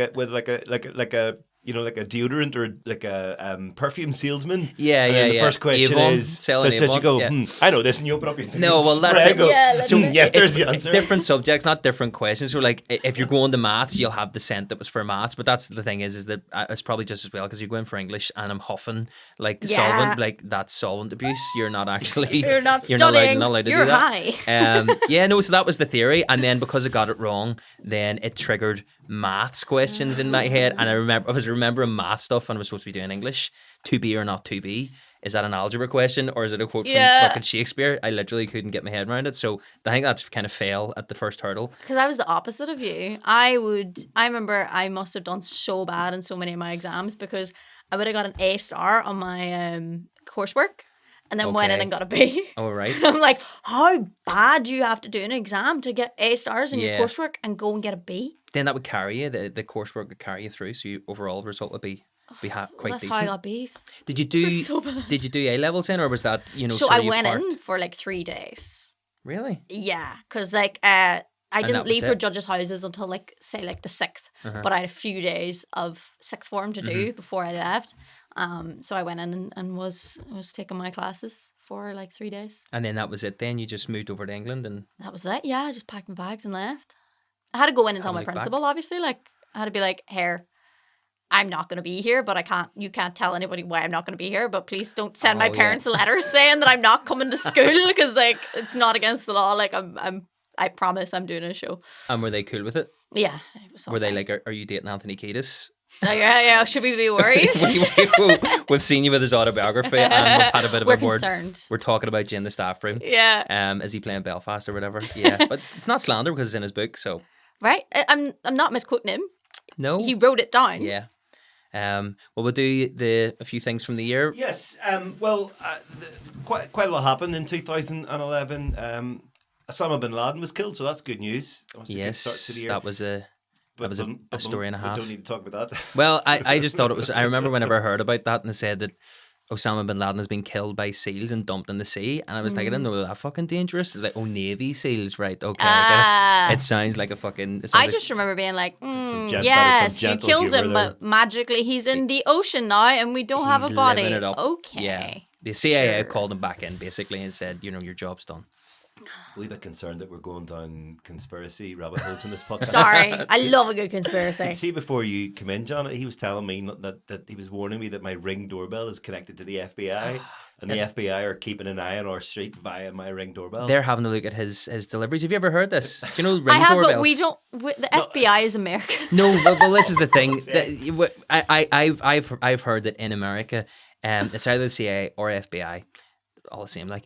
S5: a like a deodorant or like a perfume salesman.
S1: Yeah,
S5: and then the first question
S1: Avon,
S5: is,
S1: selling
S5: so you
S1: Avon,
S5: go,
S1: yeah.
S5: I know this, and you open up your thing.
S1: No, well, that's
S5: spray,
S1: it.
S5: go,
S3: Yeah,
S1: So
S5: yes, there's
S1: it's
S5: the answer.
S1: different subjects, not different questions. So like, if you're going to maths, you'll have the scent that was for maths. But that's the thing is that it's probably just as well because you're going for English and I'm huffing like solvent, like that's solvent abuse. You're not actually.
S3: You're not
S1: You're
S3: studying.
S1: not allowed to
S3: You're
S1: do that.
S3: high.
S1: Yeah, no. So that was the theory, and then because I got it wrong, then it triggered maths questions in my head, and I was remembering math stuff, and I was supposed to be doing English. To be or not to be? Is that an algebra question or is it a quote from fucking Shakespeare? I literally couldn't get my head around it. So I think that's kind of fail at the first hurdle.
S3: Because I was the opposite of you. I remember I must have done so bad in so many of my exams because I would have got an A star on my coursework and then went in and got a B.
S1: Oh, right.
S3: I'm like, how bad do you have to do an exam to get A stars in your
S1: Yeah.
S3: coursework and go and get a B?
S1: Then that would carry you. The coursework would carry you through. So your overall result would be quite
S3: That's
S1: decent.
S3: how I got B's.
S1: Did you do
S3: so bad.
S1: Did you do A levels in, or was that
S3: So
S1: sort
S3: I
S1: of you
S3: went
S1: parked?
S3: in for like 3 days.
S1: Really?
S3: Yeah, because like I
S1: that
S3: didn't
S1: was
S3: leave for
S1: it?
S3: judges' houses until like say like the 6th,
S1: Uh-huh.
S3: but I had a few days of sixth form to do before I left. So I went in and was taking my classes for like 3 days.
S1: And then that was it. Then you just moved over to England, and
S3: That was it. Yeah, I just packed my bags and left. I had to go in and tell
S1: Haven't
S3: my
S1: looked back.
S3: principal. Obviously, like I had to be like, "Here, I'm not going to be here, but you can't tell anybody why I'm not going to be here, but please don't send my
S1: Oh, yeah.
S3: parents a letter saying that I'm not coming to school because like it's not against the law. Like I promise I'm doing a show."
S1: and were they cool with it?
S3: Yeah. It was all
S1: Were they
S3: fine.
S1: like, are you dating Anthony Kiedis?
S3: Yeah. Should we be worried?
S1: We've seen you with his autobiography, and we've had a bit of
S3: We're
S1: a word.
S3: concerned.
S1: We're talking about you in the staff room.
S3: Yeah.
S1: Is he playing Belfast or whatever? Yeah, but it's not slander because it's in his book. So
S3: Right? I'm not misquoting him.
S1: no.
S3: He wrote it down.
S1: Yeah. Well, we'll do a few things from the year.
S5: Yes. Quite a lot happened in 2011. Osama bin Laden was killed, so that's good news. That was a good start to the
S1: Yes,
S5: year.
S1: that was a story and a half.
S5: We don't need to talk about that.
S1: Well, I just thought it was. I remember whenever I heard about that and they said that Osama bin Laden has been killed by SEALs and dumped in the sea, and I was like, I didn't know that fucking dangerous. Like, oh, Navy SEAls, right? Okay, I get it. It sounds like a fucking.
S3: I just remember being like,
S5: that is
S3: yes,
S5: some
S3: you
S5: gentle
S3: killed
S5: humour
S3: him,
S5: there.
S3: but magically he's in the ocean now and we don't have a body.
S1: Living it up.
S3: Okay.
S1: Yeah. The CIA
S3: Sure.
S1: called him back in basically and said, your job's done.
S5: We're a bit concerned that we're going down conspiracy rabbit holes in this podcast.
S3: Sorry. I love a good
S5: And
S3: conspiracy.
S5: see, before you come in, John, he was telling me that he was warning me that my Ring doorbell is connected to the FBI, and the FBI are keeping an eye on our street via my Ring doorbell.
S1: They're having a look at his deliveries. Have you ever heard this? Do you know Ring
S3: I have,
S1: doorbells?
S3: but we don't. The FBI is American.
S1: No, well, this is the thing. I've heard that in America, it's either the CIA or FBI, all the same. Like,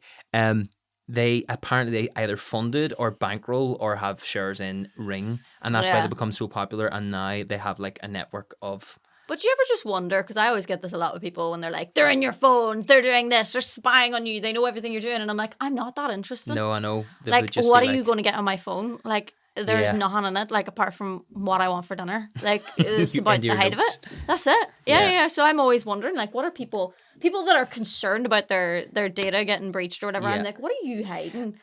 S1: they apparently either funded or bankroll or have shares in Ring, and that's why
S3: Yeah.
S1: they become so popular. And now they have like a network of.
S3: But you ever just wonder, because I always get this a lot with people when they're like, they're in your phones, they're doing this, they're spying on you, they know everything you're doing. And I'm like, I'm not that interested.
S1: No, I know. They
S3: Like,
S1: would just
S3: what
S1: be
S3: are you
S1: like-
S3: going to get on my phone? Like, there's
S1: Yeah.
S3: nothing in it, like, apart from what I want for dinner. Like, it's
S1: And
S3: about the
S1: your
S3: height
S1: notes.
S3: of it. That's it.
S1: Yeah.
S3: Yeah. So I'm always wondering, like, what are people that are concerned about their data getting breached or whatever?
S1: Yeah.
S3: I'm like, what are you hiding?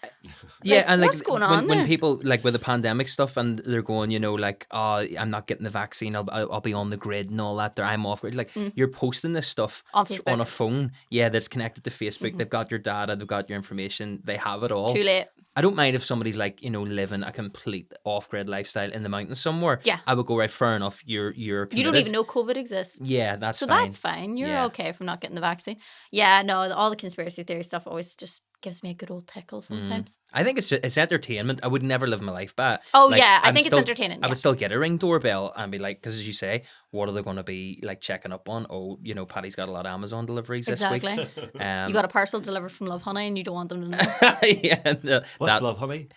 S1: Yeah,
S3: Like,
S1: and like
S3: what's going on
S1: when
S3: there?
S1: people like with the pandemic stuff and they're going, like, oh, I'm not getting the vaccine, I'll be on the grid and all that. I'm off grid. Like you're posting this stuff
S3: On
S1: on
S3: Facebook.
S1: a phone, that's connected to Facebook. They've got your data, they've got your information, they have it all.
S3: Too late.
S1: I don't mind if somebody's like, living a complete off-grid lifestyle in the mountains somewhere.
S3: Yeah.
S1: I would go, right, fair enough. You're
S3: You don't
S1: committed.
S3: even know COVID exists.
S1: Yeah, that's
S3: so
S1: fine.
S3: that's fine. You're
S1: Yeah.
S3: okay from not getting the vaccine. Yeah, no, all the conspiracy theory stuff always just gives me a good old tickle sometimes.
S1: I think it's entertainment. I would never live my life by it.
S3: Oh,
S1: Like,
S3: yeah, I
S1: I'm
S3: think it's
S1: still-
S3: entertaining,
S1: I
S3: yeah.
S1: would still get a Ring doorbell and be like, because as you say, what are they going to be like checking up on? Oh, Patty's got a lot of Amazon deliveries
S3: Exactly.
S1: this week.
S3: You got a parcel delivered from Love Honey and you don't want them to know.
S5: What's love, honey?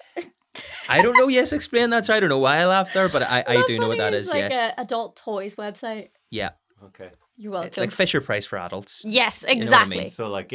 S1: I don't know. Yes, explain that. So I don't know why I laughed there, but I
S3: Love
S1: do know what
S3: Honey
S1: that is.
S3: like
S1: Yeah,
S3: a adult toys website.
S1: yeah.
S5: Okay.
S3: You're welcome.
S1: It's like Fisher Price for adults.
S3: Yes,
S1: what I mean?
S3: exactly.
S5: So like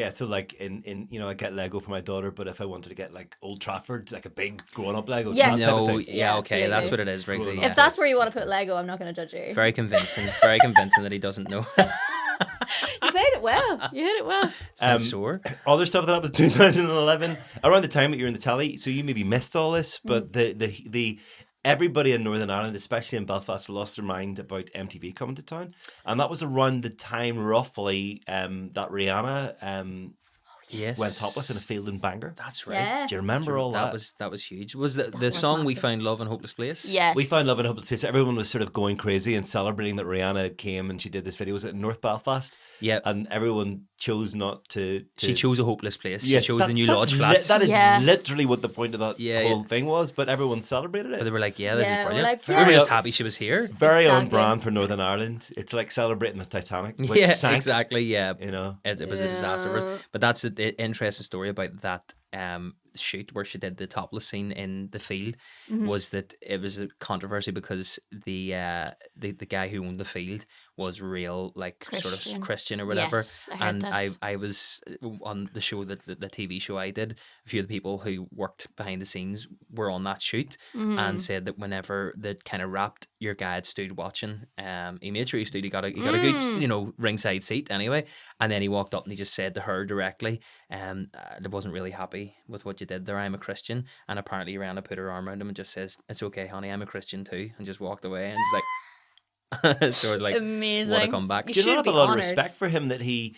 S5: in I get Lego for my daughter, but if I wanted to get like Old Trafford, like a big grown up Lego,
S3: Yes.
S5: that type of
S1: No,
S5: thing.
S1: yeah,
S3: Yeah,
S1: okay, that's what
S3: absolutely.
S1: it is, Riggsy.
S5: Well,
S1: Yeah.
S3: If that's where you want to put Lego, I'm not going to judge you.
S1: Very convincing. Very convincing that he doesn't know.
S3: You played it well. You hit it well.
S1: Sounds sore.
S5: Other stuff that happened in 2011, around the time that you're in the tally, so you maybe missed all this, but the everybody in Northern Ireland, especially in Belfast, lost their mind about MTV coming to town. And that was around the time, roughly, that Rihanna
S1: Yes.
S5: went topless in a field in Bangor.
S1: That's right.
S3: Yeah.
S5: Do you remember all that?
S1: That was huge. Was the
S3: was
S1: song "We
S3: massive.
S1: Found Love in Hopeless Place"?
S3: Yes.
S5: We found love in a hopeless place. Everyone was sort of going crazy and celebrating that Rihanna came and she did this video. Was it in North Belfast?
S1: Yeah.
S5: And everyone chose not to.
S1: She chose a hopeless place.
S5: Yes,
S1: she chose the New
S5: that's
S1: Lodge Flats.
S5: that is
S3: Yeah.
S5: literally what the point of that
S1: Yeah,
S5: whole
S1: yeah.
S5: thing was. But everyone celebrated
S1: But
S5: it.
S1: they were like, "Yeah, this
S3: Yeah,
S1: is
S3: we're
S1: brilliant."
S3: like,
S1: We were
S5: yes.
S1: just happy she was here.
S5: Very on
S3: Exactly.
S5: brand for Northern Ireland. It's like celebrating the Titanic, which
S1: Yeah,
S5: sank.
S1: exactly. Yeah,
S5: You know.
S1: it was a disaster.
S3: Yeah.
S1: But that's the interesting story about that shoot where she did the topless scene in the field.
S3: Mm-hmm.
S1: Was that it was a controversy because the guy who owned the field was real like sort
S3: Christian.
S1: of Christian or whatever.
S3: Yes, I heard
S1: And
S3: this.
S1: I was on the show that the TV show I did. A few of the people who worked behind the scenes were on that shoot
S3: Mm-hmm.
S1: and said that whenever they kind of wrapped, your guy stood watching. He made sure he stood. He got a good ringside seat anyway. And then he walked up and he just said to her directly, I wasn't really happy with what you did there. I'm a Christian. And apparently Rihanna put her arm around him and just says, "It's okay, honey, I'm a Christian too," and just walked away. And he's like, so I was like,
S3: Amazing.
S1: what a comeback.
S3: You
S5: Do you not
S3: should
S5: have a
S3: be
S5: lot
S3: honoured.
S5: of respect for him that he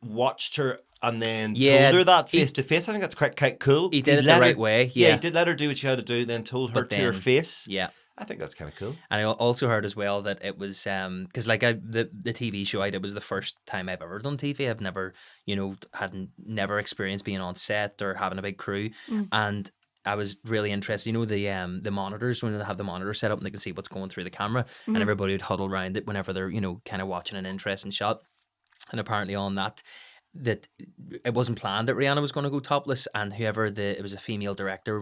S5: watched her and then
S1: Yeah,
S5: told her that
S1: he-
S5: face to face? I think that's quite cool.
S1: He did it
S5: let
S1: the
S5: her-
S1: right way,
S5: Yeah,
S1: yeah.
S5: he did let her do what she had to do, then told her
S1: But
S5: to her
S1: then-
S5: face.
S1: Yeah.
S5: I think that's kind of cool.
S1: And I also heard as well that it was because like the TV show I did was the first time I've ever done TV. I've never never experienced being on set or having a big crew, and I was really interested. You know the monitors, when they have the monitor set up and they can see what's going through the camera, and everybody would huddle around it whenever they're kind of watching an interesting shot. And apparently on that it wasn't planned that Rihanna was going to go topless, and it was a female director,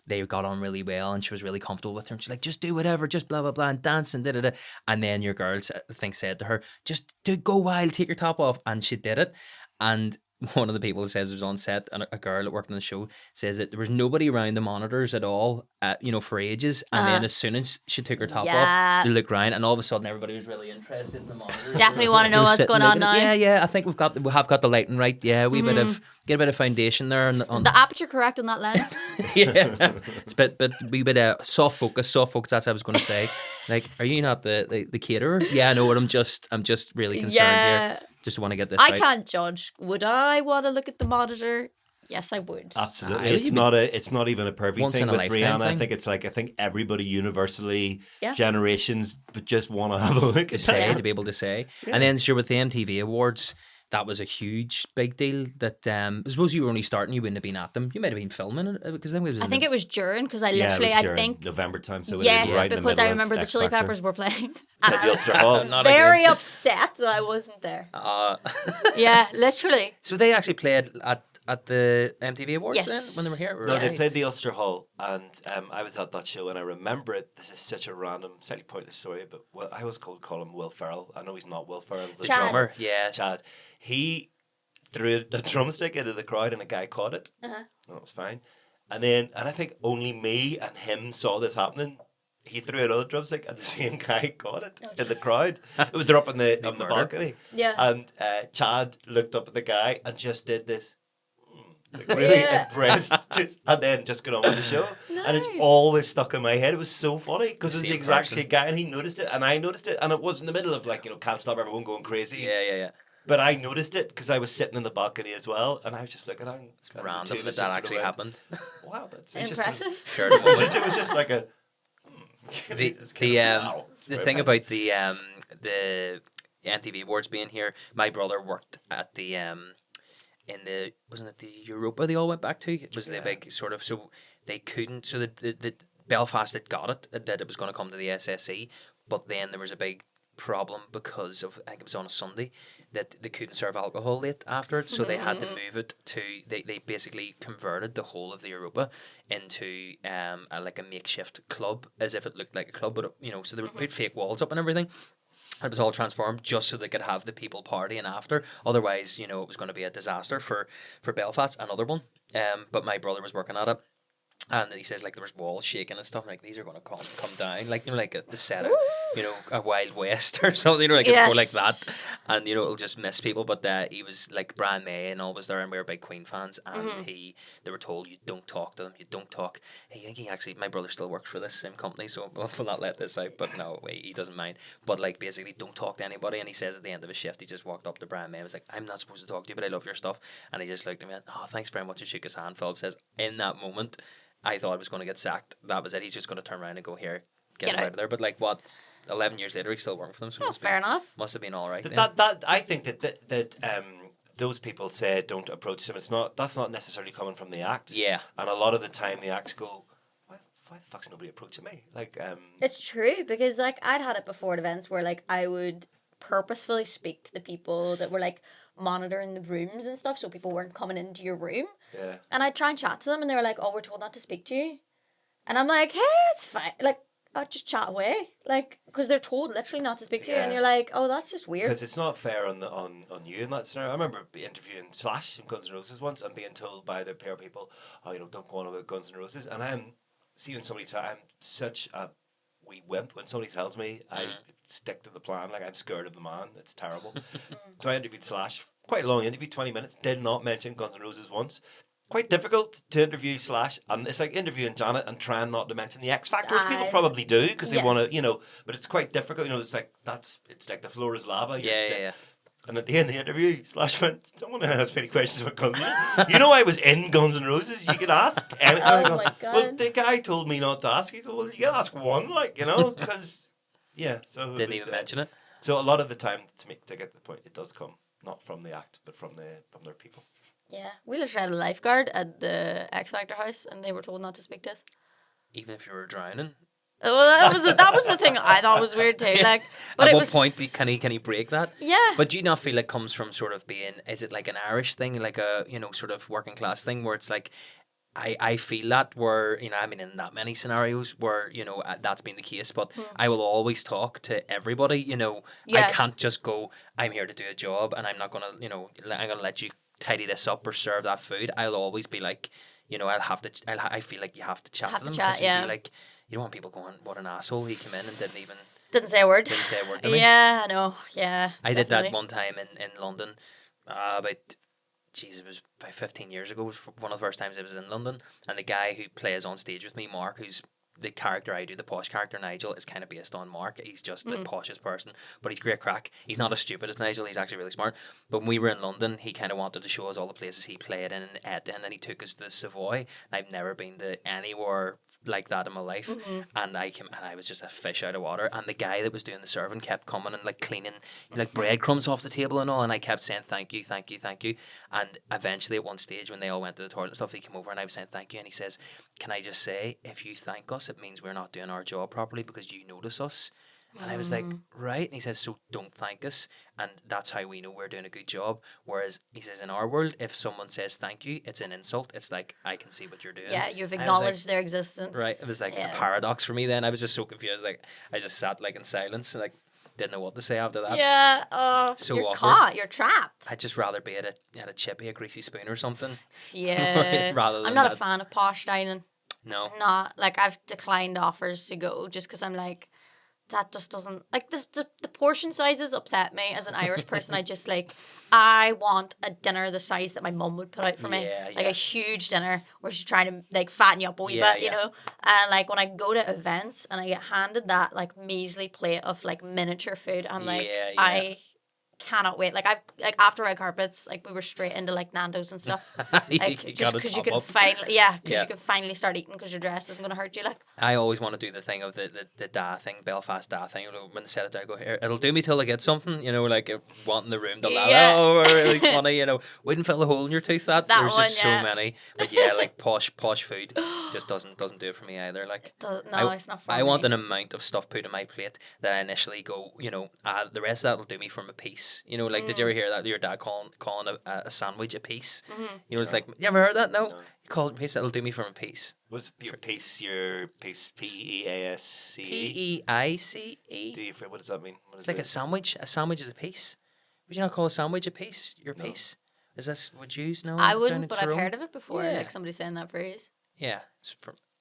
S1: they got on really well and she was really comfortable with her, and she's like, "Just do whatever, just blah blah blah and dance and da. And then your girls said to her, "Just go wild, take your top off," and she did it. And one of the people that says it was on set, and a girl that worked on the show says that there was nobody around the monitors at all, for ages. And then as soon as she took her top
S3: Yeah.
S1: off, they looked around, and all of a sudden everybody was really interested in the monitors.
S3: Definitely want to
S1: They
S3: know
S1: were
S3: what's
S1: sitting
S3: going on
S1: looking
S3: now.
S1: at- Yeah, I think we have got the lighting right. Yeah, get a bit of foundation there.
S3: Is the aperture correct on that lens?
S1: Yeah, it's a bit soft focus. That's what I was going to say. Like, are you not the caterer? Yeah, I know. I'm just really concerned here. Just want to get this
S3: I
S1: right.
S3: can't judge. Would I want to look at the monitor? Yes, I would.
S5: Absolutely,
S1: Aye,
S5: it's not even a perfect
S1: Once
S5: thing
S1: in a
S5: with
S1: lifetime
S5: Rihanna.
S1: thing.
S5: I think everybody universally,
S3: Yeah.
S5: generations, but just want to have a look
S1: to
S5: at
S1: say
S5: that.
S1: to be able to say. And then sure, with the MTV Awards, that was a huge big deal. That I suppose you were only starting, you wouldn't have been at them. You might have been filming it because then
S3: I think it was during, because I
S5: Yeah, it
S3: literally,
S5: was
S3: I
S5: during
S3: think,
S5: November time. So it
S3: yes,
S5: was right in the
S3: because
S5: middle
S3: I
S5: of
S3: remember the
S5: X
S3: Chili
S5: Factor.
S3: Peppers were playing.
S5: At
S3: And
S5: the
S3: I was
S5: Ulster Hall.
S1: Not
S3: very
S1: again.
S3: upset that I wasn't there.
S1: Uh,
S3: Yeah, literally.
S1: so they actually played at the MTV Awards
S3: Yes.
S1: then when they were here.
S5: No, they
S1: Right.
S5: played the Ulster Hall, and I was at that show, and I remember it. This is such a random, slightly pointless story, but I always call him Will Ferrell. I know he's not Will Ferrell, the
S3: Chad.
S1: drummer. Yeah.
S5: Chad. He threw a drumstick into the crowd, and a guy caught it.
S3: Uh-huh.
S5: That was fine. And I think only me and him saw this happening. He threw another drumstick, and the same guy caught it in the crowd. They're up on the
S1: murder.
S5: balcony.
S3: Yeah.
S5: And Chad looked up at the guy and just did this. Like really
S3: Yeah.
S5: impressed, and then just got on with the show. And it's
S3: Nice.
S5: always stuck in my head. It was so funny because it's the
S1: Same
S5: exact
S1: person.
S5: same guy, and he noticed it, and I noticed it, and it was in the middle of Can't Stop Everyone Going Crazy.
S1: Yeah.
S5: But I noticed it because I was sitting in the balcony as well, and I was just looking at him.
S1: It's random that actually happened.
S5: Wow, that's
S3: Impressive.
S1: Sure.
S5: It was just like a. It's kind of, wow, it's
S1: The
S5: very
S1: thing
S5: impressive.
S1: about the MTV Awards being here, my brother worked at the in the wasn't it the Europa they all went back to? It was the big sort of, so they couldn't, so the Belfast had got it that it was going to come to the SSE, but then there was a big problem because of, I think it was on a Sunday, that they couldn't serve alcohol late after it, so they had to move it to, they basically converted the whole of the Europa into like a makeshift club, as if it looked like a club, but so they would put fake walls up and everything. It was all transformed just so they could have the people partying after. Otherwise, it was going to be a disaster for Belfast, another one. But my brother was working at it, and he says there was walls shaking and stuff. Like, these are going to come down. Like the setup. you know, a Wild West or something, you know, like it's more like that, and you know, it'll just miss people. But he was like Brian May and all was there, and we were big Queen fans, and they were told you don't talk to them, you don't talk. I think he actually, my brother still works for this same company, so we'll not let this out. But no, he doesn't mind. But like basically, don't talk to anybody. And he says at the end of his shift, he just walked up to Brian May and was like, "I'm not supposed to talk to you, but I love your stuff." And he just looked at me and, "Oh, thanks very much," and shook his hand. Philip says, in that moment, I thought I was going to get sacked. That was it. He's just going to turn around and go, "Here, get out of there." But like what? 11 years later, he's still working for them. So
S3: fair enough.
S1: Must have been all right.
S5: That I think that those people say don't approach them. That's not necessarily coming from the act.
S1: Yeah.
S5: And a lot of the time the acts go, why the fuck's nobody approaching me? Like
S3: It's true, because like I'd had it before at events where like I would purposefully speak to the people that were like monitoring the rooms and stuff, so people weren't coming into your room.
S5: Yeah.
S3: And I'd try and chat to them, and they were like, "Oh, we're told not to speak to you," and I'm like, "Hey, it's fine." Like, I'll just chat away, like, because they're told literally not to speak to you, and you're like, "Oh, that's just weird."
S5: Because it's not fair on you in that scenario. I remember interviewing Slash in Guns N' Roses once and being told by the PR people, "Oh, you know, don't go on about Guns N' Roses." And I'm seeing somebody. I'm such a wee wimp when somebody tells me I stick to the plan. Like I'm scared of the man. It's terrible. So I interviewed Slash. Quite a long interview, 20 minutes. Did not mention Guns N' Roses once. Quite difficult to interview Slash, and it's like interviewing Janet and trying not to mention the X Factor, which people probably do because they want to, you know. But it's quite difficult, you know. It's like the floor is lava.
S1: Yeah.
S5: And at the end of the interview, Slash went, "Someone asked me any questions about Guns N' Roses. You know, I was in Guns N' Roses. You could ask." And I go,
S3: my God.
S5: "Well, the guy told me not to ask." He goes, "Well, you can ask one, like, you know, because So
S1: Didn't even mention it.
S5: So a lot of the time, to get to the point, it does come not from the act, but from their people.
S3: Yeah, we literally had a lifeguard at the X Factor house, and they were told not to speak to us.
S1: Even if you were drowning.
S3: Well, that was the thing I thought was weird too. Like, but
S1: at
S3: it
S1: what
S3: was...
S1: point can he break that?
S3: Yeah.
S1: But do you not feel it comes from sort of being? Is it like an Irish thing, like a sort of working class thing, where it's like, I feel that where I mean in that many scenarios where that's been the case, but I will always talk to everybody. I can't just go, I'm here to do a job, and I'm not gonna I'm gonna let you tidy this up or serve that food. I'll always be like, I feel like you have to chat to them. Be like, you don't want people going, what an asshole, he came in and
S3: didn't say a word
S1: to me.
S3: Yeah, I know. Yeah,
S1: I did that one time in London it was about 15 years ago. It was one of the first times I was in London, and the guy who plays on stage with me, Mark, who's the character I do, the posh character Nigel, is kind of based on Mark. He's just the poshest person, but he's great crack. He's not as stupid as Nigel. He's actually really smart. But when we were in London, he kind of wanted to show us all the places he played in and ate in, and then he took us to Savoy. And I've never been to anywhere like that in my life, and I was just a fish out of water. And the guy that was doing the serving kept coming and like cleaning like breadcrumbs off the table and all, and I kept saying thank you. And eventually at one stage when they all went to the toilet and stuff, he came over and I was saying thank you, and he says, "Can I just say, if you thank us, it means we're not doing our job properly because you notice us." And I was like, right. And he says, "So don't thank us, and that's how we know we're doing a good job." Whereas he says, in our world, if someone says thank you, it's an insult. It's like, I can see what you're doing.
S3: Yeah, you've acknowledged their existence.
S1: Right. It was like a paradox for me then. I was just so confused. Like, I just sat like in silence and like didn't know what to say after that.
S3: Yeah. Oh,
S1: so
S3: you're
S1: awkward.
S3: Caught. You're trapped.
S1: I'd just rather be at a chippy, a greasy spoon or something.
S3: Yeah.
S1: Rather than
S3: I'm not a fan of posh dining.
S1: No.
S3: Not like I've declined offers to go just because I'm like, that just doesn't like the portion sizes upset me as an Irish person. I want a dinner the size that my mum would put out for me, like a huge dinner where she's trying to like fatten you up a wee bit, you know. And like when I go to events and I get handed that like measly plate of like miniature food, I'm like, I cannot wait. Like after red carpets, like we were straight into like Nando's and stuff. Like just because you can finally, you can finally start eating because your dress isn't gonna hurt you. Like
S1: I always want to do the thing of the da thing, Belfast da thing. When they set it down, I go here. It'll do me till I get something. Like wanting the room to we're really funny. Wouldn't fill the hole in your tooth. There's just so many. But like posh food just doesn't do it for me either. Like
S3: it's not for me.
S1: I want an amount of stuff put in my plate that I initially go, the rest of that will do me from a piece. Like did you ever hear that your dad calling a sandwich a piece? It's like, you ever heard that? No. You call it a piece, that'll do me from a piece.
S5: Was your piece PEASCE?
S1: PEICE?
S5: Do you? What does that mean?
S1: It's like a sandwich. A sandwich is a piece. Would you not call a sandwich a piece? Your piece? Is this what you use? No,
S3: I wouldn't, but I've heard of it before. Like somebody saying that phrase.
S1: Yeah,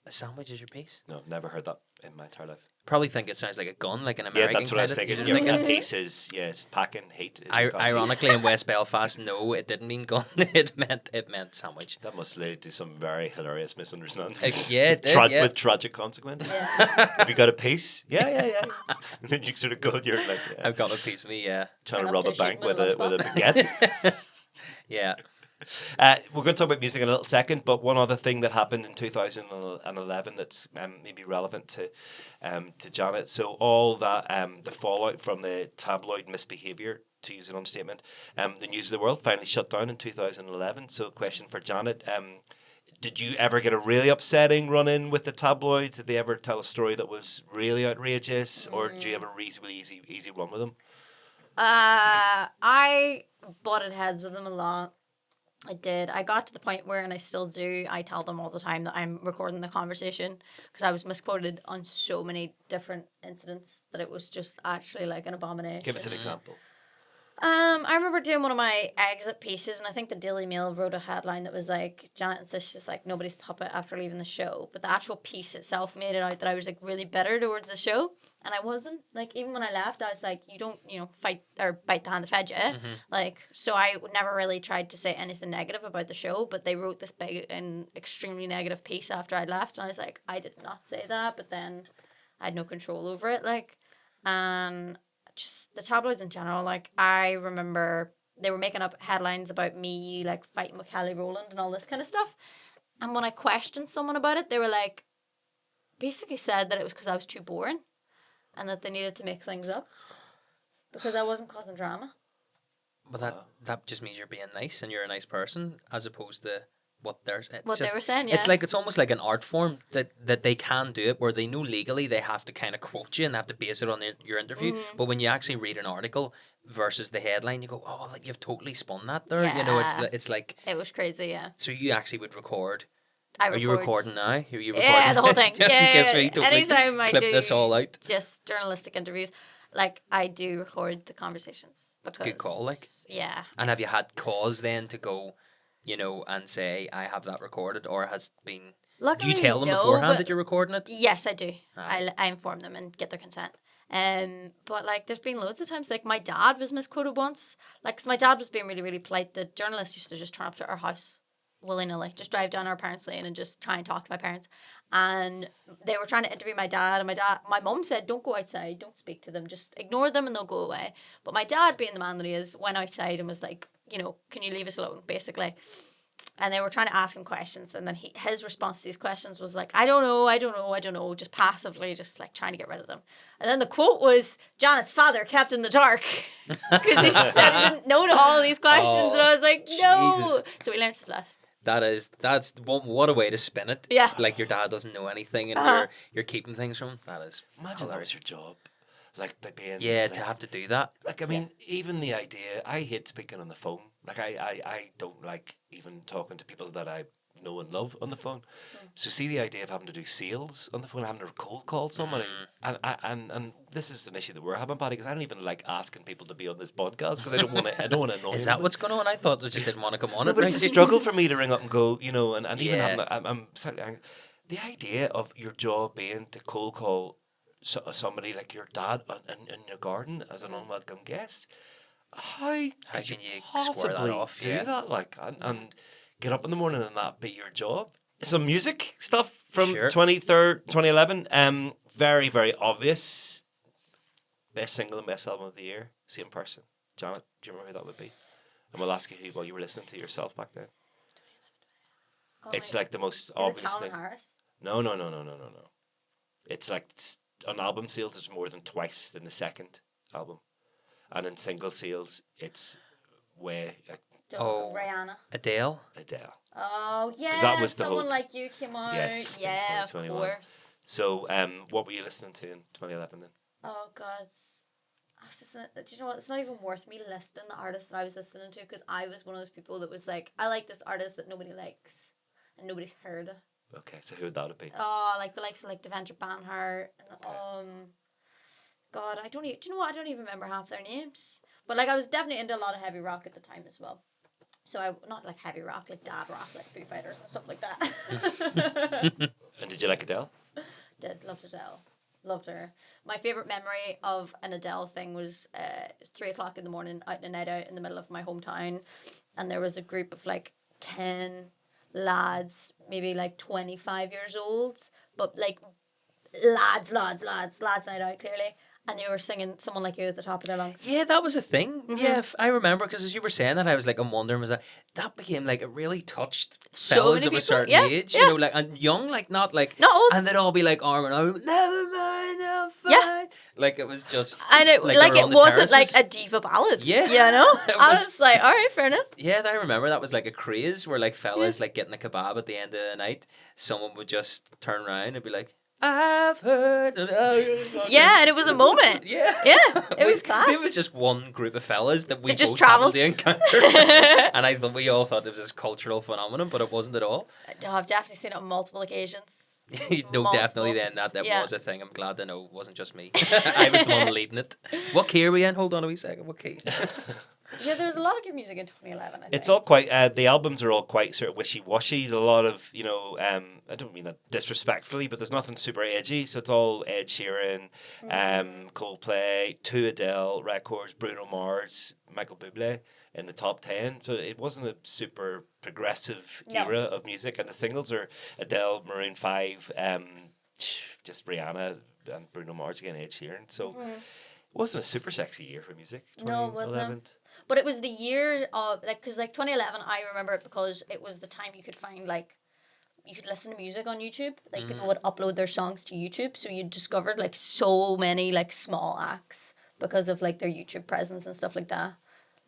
S1: A sandwich is your piece?
S5: No, never heard that in my entire life.
S1: Probably think it sounds like a gun, like an
S5: Yeah,
S1: American.
S5: that's what I was
S1: kind of-
S5: thinking.
S1: you're
S5: Your
S1: thinking-
S5: piece is, yes, packing heat. Is your
S1: Ironically, in West Belfast, no, it didn't mean gun. it meant sandwich.
S5: That must lead to some very hilarious misunderstandings.
S1: Yeah, it did, yeah.
S5: With tragic consequences. Have you got a piece? Yeah. And then you sort of go, and you're like, yeah,
S1: I've got a piece of me. Yeah,
S5: trying to
S3: Turn
S5: rob
S3: up
S5: a
S3: to
S5: bank
S3: shooting
S5: with
S3: with
S5: a
S3: a
S5: baguette.
S1: yeah.
S5: We're going to talk about music in a little second, but one other thing that happened in 2011 that's maybe relevant to Janet. So all that the fallout from the tabloid misbehaviour, to use an understatement, the News of the World finally shut down in 2011. So, question for Janet: did you ever get a really upsetting run-in with the tabloids? Did they ever tell a story that was really outrageous, or do you have a reasonably easy run with them?
S3: I butted heads with them a lot. I did. I got to the point where, and I still do, I tell them all the time that I'm recording the conversation because I was misquoted on so many different incidents that it was just actually like an abomination.
S5: Give us an example.
S3: I remember doing one of my exit pieces, and I think the Daily Mail wrote a headline that was like, Janet insists she's like nobody's puppet after leaving the show. But the actual piece itself made it out that I was like really bitter towards the show. And I wasn't. Like, even when I left, I was like, you don't, fight or bite the hand that fed you. Like, so I never really tried to say anything negative about the show, but they wrote this big and extremely negative piece after I left. And I was like, I did not say that, but then I had no control over it. Like, and just the tabloids in general, like, I remember they were making up headlines about me, like, fighting with Kelly Rowland and all this kind of stuff. And when I questioned someone about it, they were like, basically said that it was because I was too boring and that they needed to make things up because I wasn't causing drama.
S1: But that just means you're being nice and you're a nice person, as opposed to what they're saying.
S3: They were saying, yeah.
S1: It's almost like an art form that they can do it, where they know legally they have to kind of quote you and have to base it on your interview. But when you actually read an article versus the headline, you go, oh, like you've totally spun that there.
S3: Yeah.
S1: It's like
S3: It was crazy, yeah.
S1: so you actually would record.
S3: Are
S1: you recording now? Are you recording?
S3: Yeah, the whole thing.
S1: Just in case we
S3: yeah.
S1: totally
S3: Anytime I
S1: clip
S3: do
S1: this all out.
S3: just journalistic interviews, like, I do record the conversations because
S1: Good call, like.
S3: Yeah.
S1: And have you had cause then to go, and say I have that recorded, or has been?
S3: Luckily,
S1: Do you tell them
S3: no,
S1: beforehand
S3: but-
S1: that you're recording it?
S3: Yes, I do.
S1: Ah.
S3: I inform them and get their consent. But like, there's been loads of times. Like, my dad was misquoted once. Like, 'cause my dad was being really, really polite. The journalist used to just turn up to our house willy nilly, just drive down our parents' lane and just try and talk to my parents. And they were trying to interview my dad, and my mum said, "Don't go outside. Don't speak to them. Just ignore them, and they'll go away." But my dad, being the man that he is, went outside and was like, "Can you leave us alone?" Basically. And they were trying to ask him questions, and then his response to these questions was like, I don't know, just passively, just like trying to get rid of them. And then the quote was, Janet's father kept in the dark, because he said he didn't know to all of these questions, and I was like, no.
S1: Jesus.
S3: So we learned his lesson.
S1: That's what a way to spin it.
S3: Yeah.
S1: Like your dad doesn't know anything, and you're keeping things from him. That is
S5: Imagine that
S1: hilarious.
S5: was your job. Like, by being...
S1: Yeah,
S5: like,
S1: to have to do that.
S5: Like, I mean, even the idea, I hate speaking on the phone. Like, I don't like even talking to people that I know and love on the phone. So see the idea of having to do sales on the phone, having to cold call somebody. And this is an issue that we're having, Paddy, because I don't even like asking people to be on this podcast because I don't want to annoy
S1: Is
S5: them.
S1: that what's going on? I thought they just didn't want to come on.
S5: No,
S1: it,
S5: but
S1: right?
S5: it's a struggle for me to ring up and go, and even
S1: Yeah.
S5: having that, I'm sorry, the idea of your job being to cold call somebody like your dad in your garden as an unwelcome guest. How could
S1: can you
S5: possibly
S1: square that off?
S5: do
S1: Yeah.
S5: that? Like, and get up in the morning and that be your job? Some music stuff from
S1: Sure.
S5: 2011. Very, very obvious. Best single and best album of the year. Same person. Janet, do you remember who that would be? And we'll ask you who you were listening to yourself back then.
S3: Oh,
S5: It's
S3: wait.
S5: like the most
S3: Is it
S5: obvious
S3: Calvin
S5: thing.
S3: Harris?
S5: No. It's like on album sales, it's more than twice than the second album, and in single sales, it's way
S1: Oh.
S3: Rihanna.
S1: Adele.
S5: Adele.
S3: Oh, yeah.
S5: that was the
S3: Someone
S5: whole-
S3: Like You came out.
S5: Yes, in
S3: Yeah, of
S5: 2021.
S3: course.
S5: So, what were you listening to in 2011 then?
S3: Oh, God. I was just, do you know what? It's not even worth me listing the artist that I was listening to, because I was one of those people that was like, I like this artist that nobody likes and nobody's heard of.
S5: Okay, so who would that have been?
S3: Oh, like the likes of like Devendra Banhart and God, do you know what? I don't even remember half their names. But like, I was definitely into a lot of heavy rock at the time as well. So not like heavy rock, like dad rock, like Foo Fighters and stuff like that.
S5: And did you like Adele?
S3: Loved Adele. Loved her. My favourite memory of an Adele thing was it was 3 o'clock in the morning, out in a night out in the middle of my hometown, and there was a group of like 10 lads, maybe like 25 years old, but like lads night out clearly, and they were singing Someone Like You at the top of their lungs.
S1: Yeah, that was a thing. Yeah, I remember, because as you were saying that, I was like, I'm wondering, was that became like, it really touched
S3: So
S1: fellas
S3: many
S1: of a
S3: people,
S1: certain
S3: yeah,
S1: age,
S3: yeah.
S1: you know, like, and young, like, not
S3: old.
S1: and they'd all be like arm in arm, never mind, I'm fine.
S3: Yeah.
S1: Like, it was just,
S3: And it
S1: like,
S3: like
S1: they were
S3: it
S1: on the
S3: wasn't like
S1: terraces.
S3: a diva ballad.
S1: Yeah.
S3: You know?
S1: It
S3: I
S1: was-
S3: was like, all right, fair enough.
S1: Yeah, I remember that was like a craze where like fellas like getting a kebab at the end of the night, someone would just turn around and be like, I've heard.
S3: Yeah, and it was a moment.
S1: Yeah.
S3: Yeah, it was class.
S1: It was just one group of fellas that we
S3: They just
S1: both happened
S3: travelled.
S1: to encounter. And I thought we all thought it was this cultural phenomenon, but it wasn't at all.
S3: No, I've definitely seen it on multiple occasions.
S1: No,
S3: Multiple.
S1: definitely then that
S3: Yeah.
S1: was a thing. I'm glad to know it wasn't just me. I was the one leading it. What key are we in? Hold on a wee second. What key?
S3: Yeah, there was a lot of good music in 2011. I
S5: It's
S3: think.
S5: all quite. The albums are all quite sort of wishy-washy. A lot of I don't mean that disrespectfully, but there's nothing super edgy. So it's all Ed Sheeran, Coldplay, 2 Adele records, Bruno Mars, Michael Bublé in the top 10. So it wasn't a super progressive
S3: No.
S5: era of music. And the singles are Adele, Maroon 5, just Rihanna and Bruno Mars again, Ed Sheeran. So it wasn't a super sexy year for music.
S3: No, it wasn't.
S5: 2011.
S3: But it was the year of like, because like 2011, I remember it because it was the time you could find like, you could listen to music on YouTube. Like people would upload their songs to YouTube, so you discovered like so many like small acts because of like their YouTube presence and stuff like that.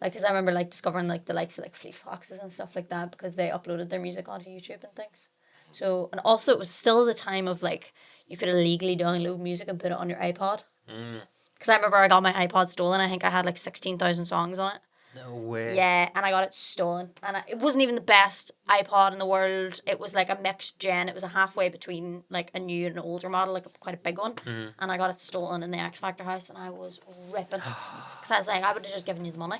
S3: Like, because I remember like discovering like the likes of like Fleet Foxes and stuff like that because they uploaded their music onto YouTube and things. So, and also it was still the time of like you could illegally download music and put it on your iPod. Because I remember I got my iPod stolen. I think I had like 16,000 songs on it.
S1: No way.
S3: Yeah, and I got it stolen. And it wasn't even the best iPod in the world. It was like a mixed gen. It was a halfway between like a new and an older model, like quite a big one. And I got it stolen in the X Factor house, and I was ripping. Because I was like, I would have just given you the money.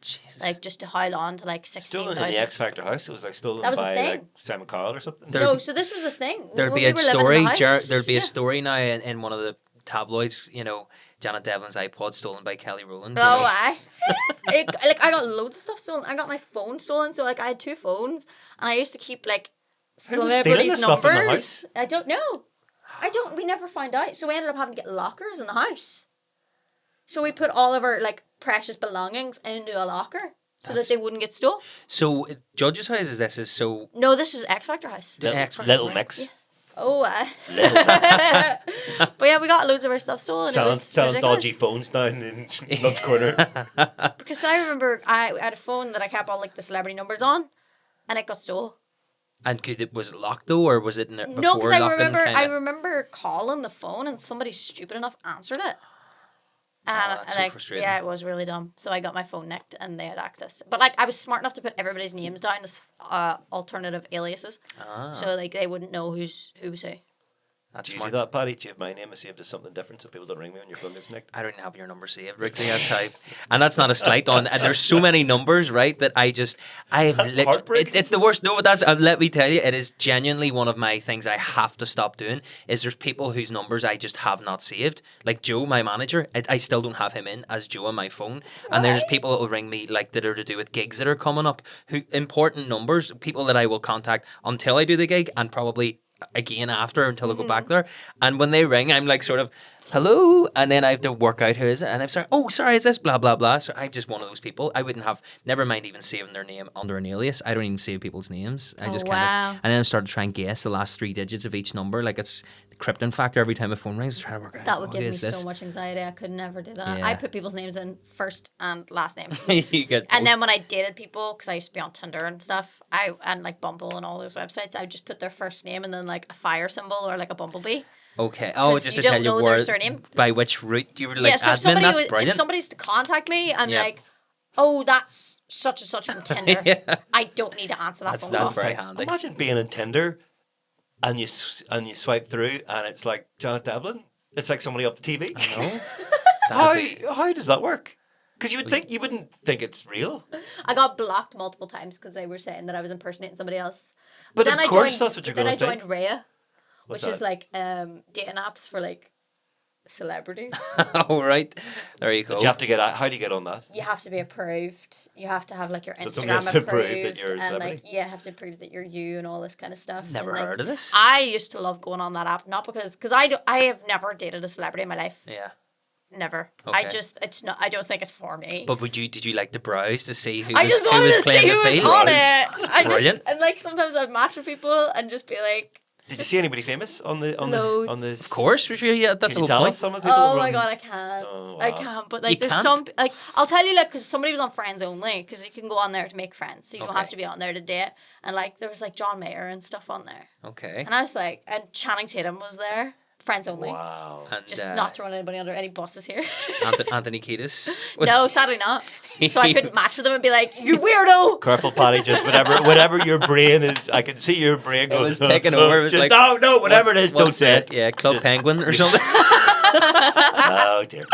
S1: Jesus.
S3: Like, just to howl on to like
S5: Stolen in
S3: 16,000.
S5: the X Factor house. It was like stolen
S3: That was a
S5: by
S3: thing.
S5: like Simon Cowell or something.
S1: There-
S3: No, so this was a thing.
S1: There'd
S3: When
S1: be
S3: we
S1: a
S3: were living in
S1: story,
S3: the house,
S1: there'd be a
S3: yeah.
S1: story now in one of the tabloids, you know, Janet Devlin's iPod stolen by Kelly Rowland. you
S3: Oh,
S1: know.
S3: I. Like, I got loads of stuff stolen. I got my phone stolen. So, like, I had 2 phones. And I used to keep, like,
S5: Who was stealing the
S3: celebrities'
S5: stuff in the
S3: numbers.
S5: house?
S3: I don't know. We never found out. So, we ended up having to get lockers in the house. So, we put all of our, like, precious belongings into a locker so that they wouldn't get stolen.
S1: So, Judge's house is this is so...
S3: No, this is X Factor House.
S1: The X Factor,
S5: Little
S1: right?
S5: Mix.
S3: Oh, but yeah, we got loads of our stuff stolen. It was
S5: Selling
S3: ridiculous.
S5: dodgy phones down in Nuts Corner.
S3: Because I remember I had a phone that I kept all like the celebrity numbers on, and it got stolen.
S1: And was it locked though, or was it in there before
S3: No, because
S1: locking?
S3: I remember calling the phone, and somebody stupid enough answered it. And
S1: that's so frustrating.
S3: yeah, it was really dumb. So I got my phone nicked, and they had access. But like, I was smart enough to put everybody's names down as alternative aliases, so like they wouldn't know who was who.
S1: That's
S5: Do you
S1: smart.
S5: do that, Paddy? Do you have my name saved as something different so people don't ring me when your phone gets nicked?
S1: I don't have your number saved, Ricky. That's how, and that's not a slight on. And there's so many numbers, right? That
S5: That's heartbreaking.
S1: it's the worst. No, but that's. Let me tell you, it is genuinely one of my things I have to stop doing. Is there's people whose numbers I just have not saved. Like Joe, my manager, I still don't have him in as Joe on my phone. And there's people that will ring me like that are to do with gigs that are coming up. Who important numbers, people that I will contact until I do the gig and probably again after until I go back there. And when they ring, I'm like sort of hello, and then I have to work out who is it, and I'm sorry, oh sorry, is this blah blah blah. So I'm just one of those people. I wouldn't have, never mind even saving their name under an alias. I don't even save people's names. I just kind
S3: wow.
S1: of, and then I started to try and guess the last 3 digits of each number, like it's the krypton factor every time a phone rings. Trying to work out
S3: That would
S1: who
S3: give me
S1: is this?
S3: so much anxiety. I could never do that.
S1: Yeah.
S3: I put people's names in first and last name.
S1: You get
S3: And
S1: both.
S3: then when I dated people, because I used to be on Tinder and stuff, and like Bumble and all those websites, I would just put their first name and then like a fire symbol or like a bumblebee.
S1: Okay. Oh,
S3: 'Cause
S1: just
S3: you
S1: to
S3: don't
S1: tell you
S3: know their
S1: where,
S3: surname.
S1: by which route you were like
S3: So
S1: admin. That's
S3: if
S1: brilliant.
S3: somebody's to contact me, I'm
S1: Yeah.
S3: like, oh, that's such and such from Tinder.
S1: Yeah.
S3: I don't need to answer that phone
S1: That's
S3: call.
S1: very handy.
S5: Imagine being on Tinder and you swipe through and it's like Janet Devlin. It's like somebody off the TV.
S1: No.
S5: How does that work? Because you wouldn't think it's real.
S3: I got blocked multiple times because they were saying that I was impersonating somebody else.
S5: But
S3: then
S5: of course that's what you're
S3: Then
S5: gonna
S3: I joined
S5: think.
S3: Rhea,
S5: What's
S3: which is
S5: that?
S3: like dating apps for like celebrities.
S1: All right, there you go.
S5: But you have to get. How do you get on that?
S3: You have to be approved. You have to have like your
S5: So somebody has
S3: Instagram
S5: to
S3: approved,
S5: prove that you're a
S3: and
S5: celebrity?
S3: like have to prove that you're you and all this kind of stuff.
S1: Never
S3: and, like,
S1: heard of this.
S3: I used to love going on that app, not because I have never dated a celebrity in my life.
S1: Yeah.
S3: Never.
S1: Okay.
S3: It's not. I don't think it's for me.
S1: But did you like to browse to see who
S3: I
S1: was,
S3: just
S1: who
S3: wanted
S1: was
S3: to
S1: playing
S3: see
S1: the
S3: who was
S1: field?
S3: on it.
S1: That's brilliant.
S3: And like sometimes I'd match with people and just be like,
S5: Did you see anybody famous on the
S3: Loads.
S5: on the?
S1: Of course, yeah, that's
S5: Can
S1: the
S5: you
S1: whole
S5: tell
S1: point.
S5: us some of the people?
S3: oh
S5: that
S3: my
S5: run-
S3: god, I can't.
S5: Oh,
S3: I
S5: wow.
S3: can't. But like,
S1: You
S3: there's
S1: can't?
S3: some like I'll tell you like because somebody was on Friends Only because you can go on there to make friends, so you don't
S1: Okay.
S3: have to be on there to date. And like there was like John Mayer and stuff on there,
S1: Okay.
S3: and I was like, and Channing Tatum was there. Friends Only.
S5: Wow.
S1: And,
S3: Just not throwing anybody under any buses here.
S1: Anthony Kiedis.
S3: No, sadly not. So I couldn't match with them and be like, you weirdo.
S5: Careful, Paddy. Just whatever your brain is. I can see your brain going.
S1: was taking over, it was
S5: Just,
S1: like,
S5: no, whatever it is, don't
S1: What's
S5: say
S1: it?
S5: it.
S1: Yeah, Club
S5: Just-
S1: Penguin or something.
S5: Oh dear.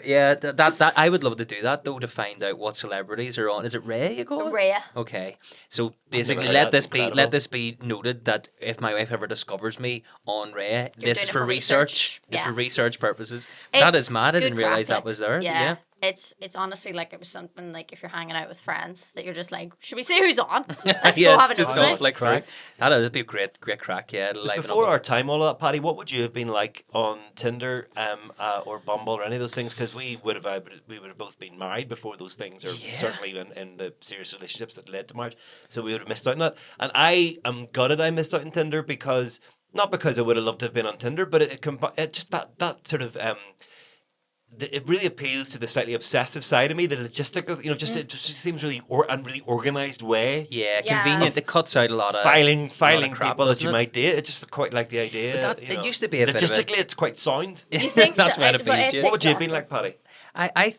S1: Yeah, that I would love to do that though, to find out what celebrities are on. Is it Ray you call it?
S3: Rhea.
S1: Okay, so basically,
S5: heard
S1: let
S5: that.
S1: this
S5: It's
S1: be
S5: incredible.
S1: noted that if my wife ever discovers me on Ray,
S3: You're
S1: this
S3: doing
S1: is
S3: it
S1: for
S3: for
S1: research.
S3: research.
S1: It's
S3: Yeah.
S1: for research purposes. That
S3: It's
S1: is mad. I
S3: good
S1: didn't realize
S3: crack,
S1: that was there.
S3: Yeah.
S1: Yeah.
S3: It's honestly like it was something like if you're hanging out with friends that you're just like, should we see who's on? Let's
S1: Yeah,
S3: go have a
S1: just
S3: nosy.
S1: go flick through.
S5: crack.
S1: That'd be a great crack. Yeah,
S5: Because
S1: liven
S5: before
S1: up.
S5: our time, all of that, Paddy, what would you have been like on Tinder, or Bumble, or any of those things? Because we would have both been married before those things, or
S1: Yeah.
S5: certainly in the serious relationships that led to marriage. So we would have missed out on that. And I am gutted I missed out on Tinder because not because I would have loved to have been on Tinder, but it just that sort of it really appeals to the slightly obsessive side of me. The logistical, it just seems really really organized way.
S1: Yeah,
S3: Yeah.
S1: convenient. It cuts out a lot of
S5: Filing
S1: crap,
S5: people that
S1: doesn't
S5: you
S1: it?
S5: might date. It just quite like the idea.
S1: But that- it used to be a bit of a-
S5: logistically, it's quite sound.
S3: You think
S1: That's
S3: so?
S1: why it
S3: But
S1: appeals
S3: it's
S1: to you.
S5: What would you have been
S3: exhausting.
S5: like, Paddy?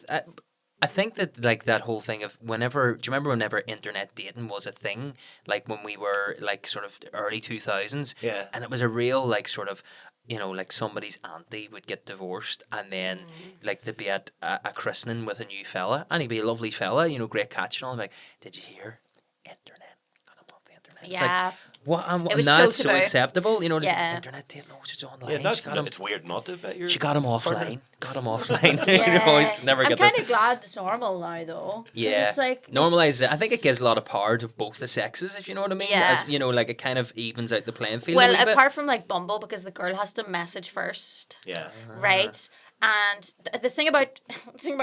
S1: I think that like that whole thing of whenever, do you remember whenever internet dating was a thing, like when we were like sort of early 2000s?
S5: Yeah.
S1: And it was a real like sort of, like somebody's auntie would get divorced and then like they'd be at a christening with a new fella and he'd be a lovely fella, great catch and all. I'm like, did you hear? Internet. Got him off the internet. It's
S3: Yeah.
S1: like, what?
S3: It was
S1: now
S3: so
S1: it's so
S3: taboo.
S1: acceptable,
S3: Yeah.
S1: internet dating. No, she's online.
S5: Yeah,
S1: she got him.
S5: it's weird not to bet your.
S1: She got him
S5: partner.
S1: offline. Got him offline.
S3: Yeah.
S1: Never
S3: I'm
S1: get
S3: kind
S1: the
S3: of glad it's normal now though. 'Cause
S1: Yeah,
S3: It's like
S1: normalize it. I think it gives a lot of power to both the sexes, if you know what I mean.
S3: Yeah.
S1: As, like it kind of evens out the playing field.
S3: Well,
S1: a wee bit.
S3: apart from like Bumble, because the girl has to message first.
S5: Yeah.
S3: Right. And the thing about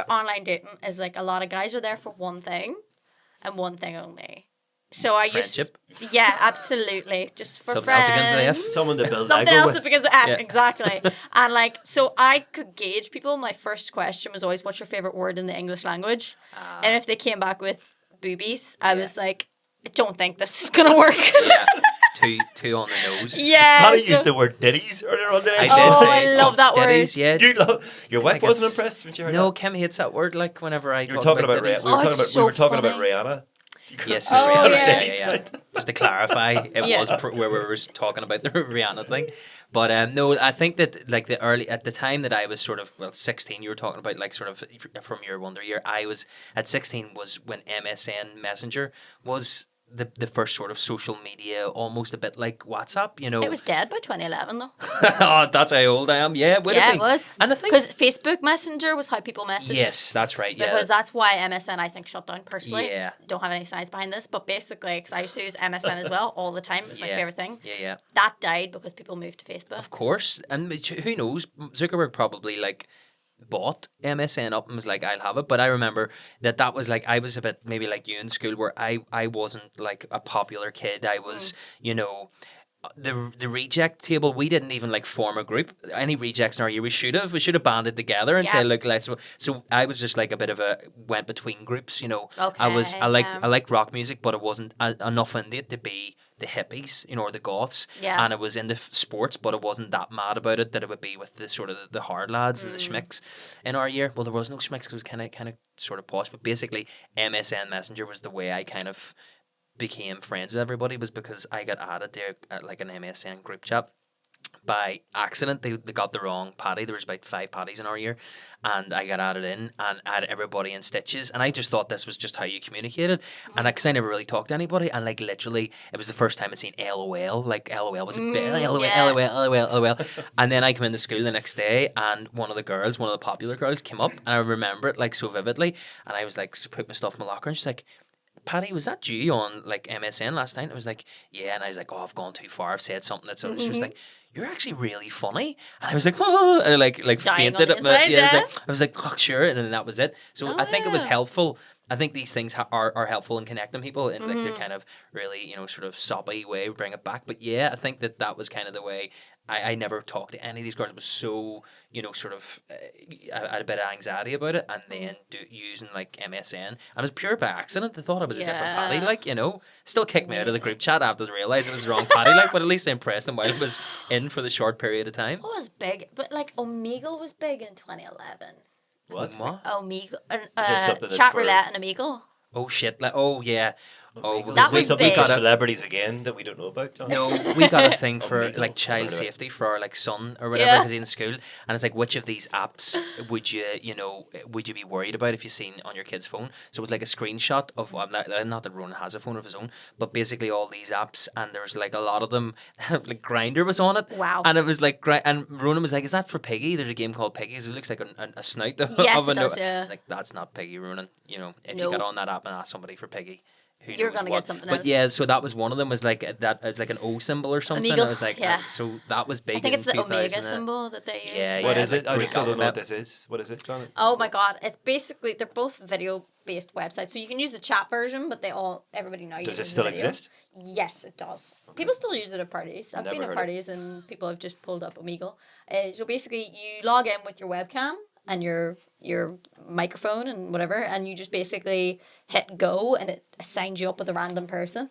S3: online dating is like a lot of guys are there for one thing and one thing only. So I
S1: Friendship.
S3: yeah, absolutely, just for
S1: Something else
S3: friends.
S1: against the F.
S5: Someone to build
S3: Something
S5: Lego
S3: else
S5: with.
S3: because of F, exactly. And like, so I could gauge people. My first question was always, "What's your favorite word in the English language?" And if they came back with boobies, I was like, "I don't think this is gonna work."
S1: Yeah, two on the nose.
S3: Yeah.
S5: Paddy
S3: so-
S5: used the word ditties earlier on today.
S1: I
S3: Oh,
S1: did say.
S3: I love that word.
S1: Ditties, yeah.
S5: Your wife
S1: think
S5: wasn't
S1: it's-
S5: impressed when she heard
S1: No,
S5: that.
S1: Kim hates that word. Like whenever I
S5: You were
S1: talk
S5: talking about
S1: ditties.
S5: Rihanna. We
S3: Oh, it's
S5: were talking
S3: so
S5: about Rihanna.
S1: Yes,
S3: Oh,
S1: Rihanna,
S3: yeah.
S1: yeah. Just to clarify, it
S3: Yeah.
S1: was where we were talking about the Rihanna thing. But no, I think that like at the time that I was sort of 16, you were talking about like sort of from your wonder year. I was at 16 was when MSN Messenger was the first sort of social media, almost a bit like WhatsApp.
S3: It was dead by 2011 though.
S1: Oh, that's how old I am. Yeah, would
S3: Yeah,
S1: it
S3: it
S1: be?
S3: was.
S1: And I think
S3: Because Facebook Messenger was how people messaged.
S1: yes, that's right. Yeah,
S3: Because that's why MSN I think shut down personally.
S1: Yeah.
S3: Don't have any science behind this, but basically, because I used to use MSN as well all the time. It was my
S1: Yeah.
S3: favorite thing.
S1: yeah.
S3: That died because people moved to Facebook.
S1: Of course, and who knows? Zuckerberg probably like bought MSN up and was like, I'll have it. But I remember that was like, I was a bit maybe like you in school where I wasn't like a popular kid. I was, the reject table. We didn't even like form a group. Any rejects in our year, we should have banded together and
S3: Yeah.
S1: say, look, let's. So I was just like a bit of a went between groups.
S3: Okay,
S1: I liked rock music, but it wasn't enough into it to be the hippies, or the goths.
S3: Yeah.
S1: And it was into sports, but it wasn't that mad about it that it would be with the sort of the hard lads and the
S3: Mm.
S1: schmicks in our year. Well, there was no schmicks because it was kind of sort of posh, but basically MSN Messenger was the way I kind of became friends with everybody, was because I got added to like an MSN group chat by accident. They got the wrong patty. There was about 5 patties in our year, and I got added in and added everybody in stitches. And I just thought this was just how you communicated. And because I never really talked to anybody, and like literally, it was the first time I'd seen LOL. Like LOL was a bit LOL. And then I came into school the next day, and one of the popular girls, came up, and I remember it like so vividly. And I was like, put my stuff in my locker, and she's like, Patty, was that you on like MSN last night? And I was like, yeah. And I was like, oh, I've gone too far. I've said something that's she was like, you're actually really funny. And I was like, oh, and I like fainted at my, I was like, oh, sure. And then that was it. So I think it was helpful. I think these things are helpful in connecting people in like their kind of really, sort of soppy way, bring it back. But yeah, I think that was kind of the way. I never talked to any of these girls. It was so, sort of, I had a bit of anxiety about it, and then using like MSN. And it was pure by accident. They thought I was a different Patty, like, still kicked me out of the group chat after they realised it was the wrong Patty, like, but at least I impressed them while it was in for the short period of time.
S3: It was big, but like Omegle was big in 2011.
S5: What?
S3: Omegle, chat roulette and Omegle.
S1: Oh shit! Like, oh yeah. Oh,
S3: that was
S5: something
S3: big.
S5: for celebrities again that we don't know about, John?
S1: No, we got a thing for like child safety for our like son or whatever because he's in school, and it's like, which of these apps would you be worried about if you seen on your kid's phone? So it was like a screenshot of not that Ronan has a phone of his own, but basically all these apps, and there's like a lot of them. Like Grindr was on it.
S3: Wow.
S1: And it was like and Ronan was like, "Is that for Piggy?" There's a game called Piggies. It looks like a snout.
S3: Yes, it does. Yeah.
S1: Like that's not Piggy, Ronan. If you got on that app and asked somebody for Piggy.
S3: You're gonna get something else.
S1: But yeah, so that was one of them. Was like that. It's like an O symbol or something.
S3: Omegle,
S1: I was like, so that was big.
S3: I think it's the
S1: 2000.
S3: Omega symbol that they use.
S1: Yeah,
S5: What is it? I
S1: Greek
S5: still don't know what
S1: alphabet.
S5: this is. What is it, John?
S3: Oh my god, it's basically they're both video based websites, so you can use the chat version, but everybody now uses
S5: Does it still
S3: the video.
S5: exist?
S3: Yes, it does. People still use it at parties. I've been
S5: Never
S3: at
S5: heard
S3: parties and people have just pulled up Omegle. So basically, you log in with your webcam and your microphone and whatever, and you just basically hit go, and it assigns you up with a random person.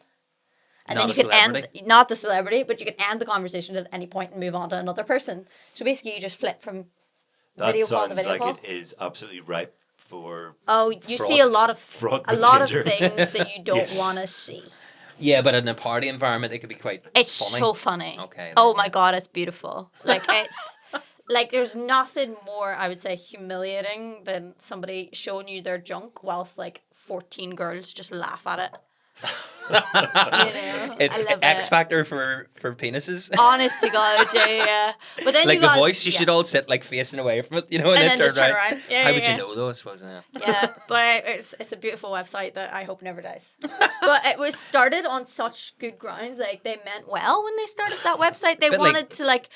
S3: And
S1: Not
S3: then
S1: a
S3: you can
S1: celebrity.
S3: end, not the celebrity, but you can end the conversation at any point and move on to another person. So basically, you just flip from
S5: That
S3: video call to
S5: sounds
S3: video
S5: like
S3: call.
S5: it is absolutely ripe for.
S3: Oh, you
S5: fraud-
S3: see a lot of
S5: fraud with danger.
S3: things that you don't
S5: Yes.
S3: want to see.
S1: Yeah, but in a party environment, it could be quite.
S3: It's
S1: funny.
S3: so funny.
S1: Okay.
S3: Oh my god, it's beautiful. Like it's like there's nothing more I would say humiliating than somebody showing you their junk whilst like 14 girls just laugh at it.
S1: It's
S3: I love
S1: X
S3: it.
S1: Factor for penises.
S3: Honest to God, yeah. But then
S1: Like
S3: you
S1: the
S3: got,
S1: voice, you should all sit like facing away from it, and
S3: and
S1: then
S3: then just turn around. Yeah,
S1: How
S3: yeah,
S1: would
S3: yeah.
S1: you know though? I suppose. Yeah.
S3: Yeah, but it's a beautiful website that I hope never dies. But it was started on such good grounds. Like they meant well when they started that website. They
S1: But, like-
S3: wanted to like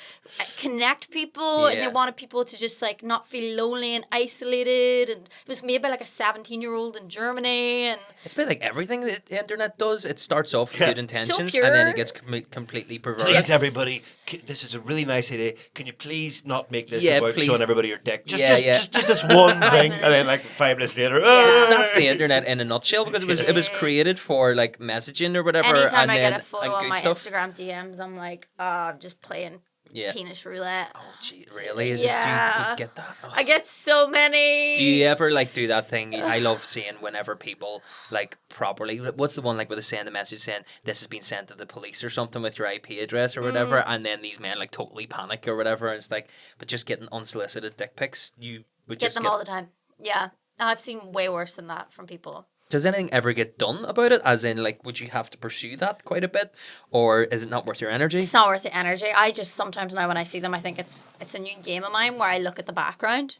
S3: connect people, and they
S1: Yeah.
S3: wanted people to just like not feel lonely and isolated. And it was made by like a 17-year-old in Germany. And
S1: It's been like everything that the internet does. It starts off with good intentions, and
S3: pure.
S1: then it gets completely perverted.
S5: Please, everybody, this is a really nice idea. Can you please not make this
S1: Yeah,
S5: about
S1: please.
S5: showing everybody your dick? Just,
S1: Yeah,
S5: just,
S1: yeah.
S5: just this one thing, and then like 5 minutes later,
S1: That's the internet in a nutshell, because it was
S3: Yeah.
S1: created for like messaging or whatever.
S3: anytime
S1: and
S3: I
S1: then,
S3: get a photo
S1: and
S3: on
S1: good
S3: my
S1: stuff.
S3: Instagram DMs, I'm like, I'm just playing
S1: Yeah.
S3: penis roulette.
S1: Oh, gee, really? Is
S3: Yeah.
S1: it? You get that? Oh.
S3: I get so many.
S1: Do you ever like do that thing? I love seeing whenever people like properly. What's the one like where they send a message saying this has been sent to the police or something with your IP address or whatever, and then these men like totally panic or whatever. And it's like, but just getting unsolicited dick pics, you would
S3: Get
S1: just
S3: them all the time. Yeah. I've seen way worse than that from people.
S1: Does anything ever get done about it? As in, like, would you have to pursue that quite a bit, or is it not worth your energy?
S3: It's not worth the energy. I just sometimes now when I see them, I think it's a new game of mine where I look at the background.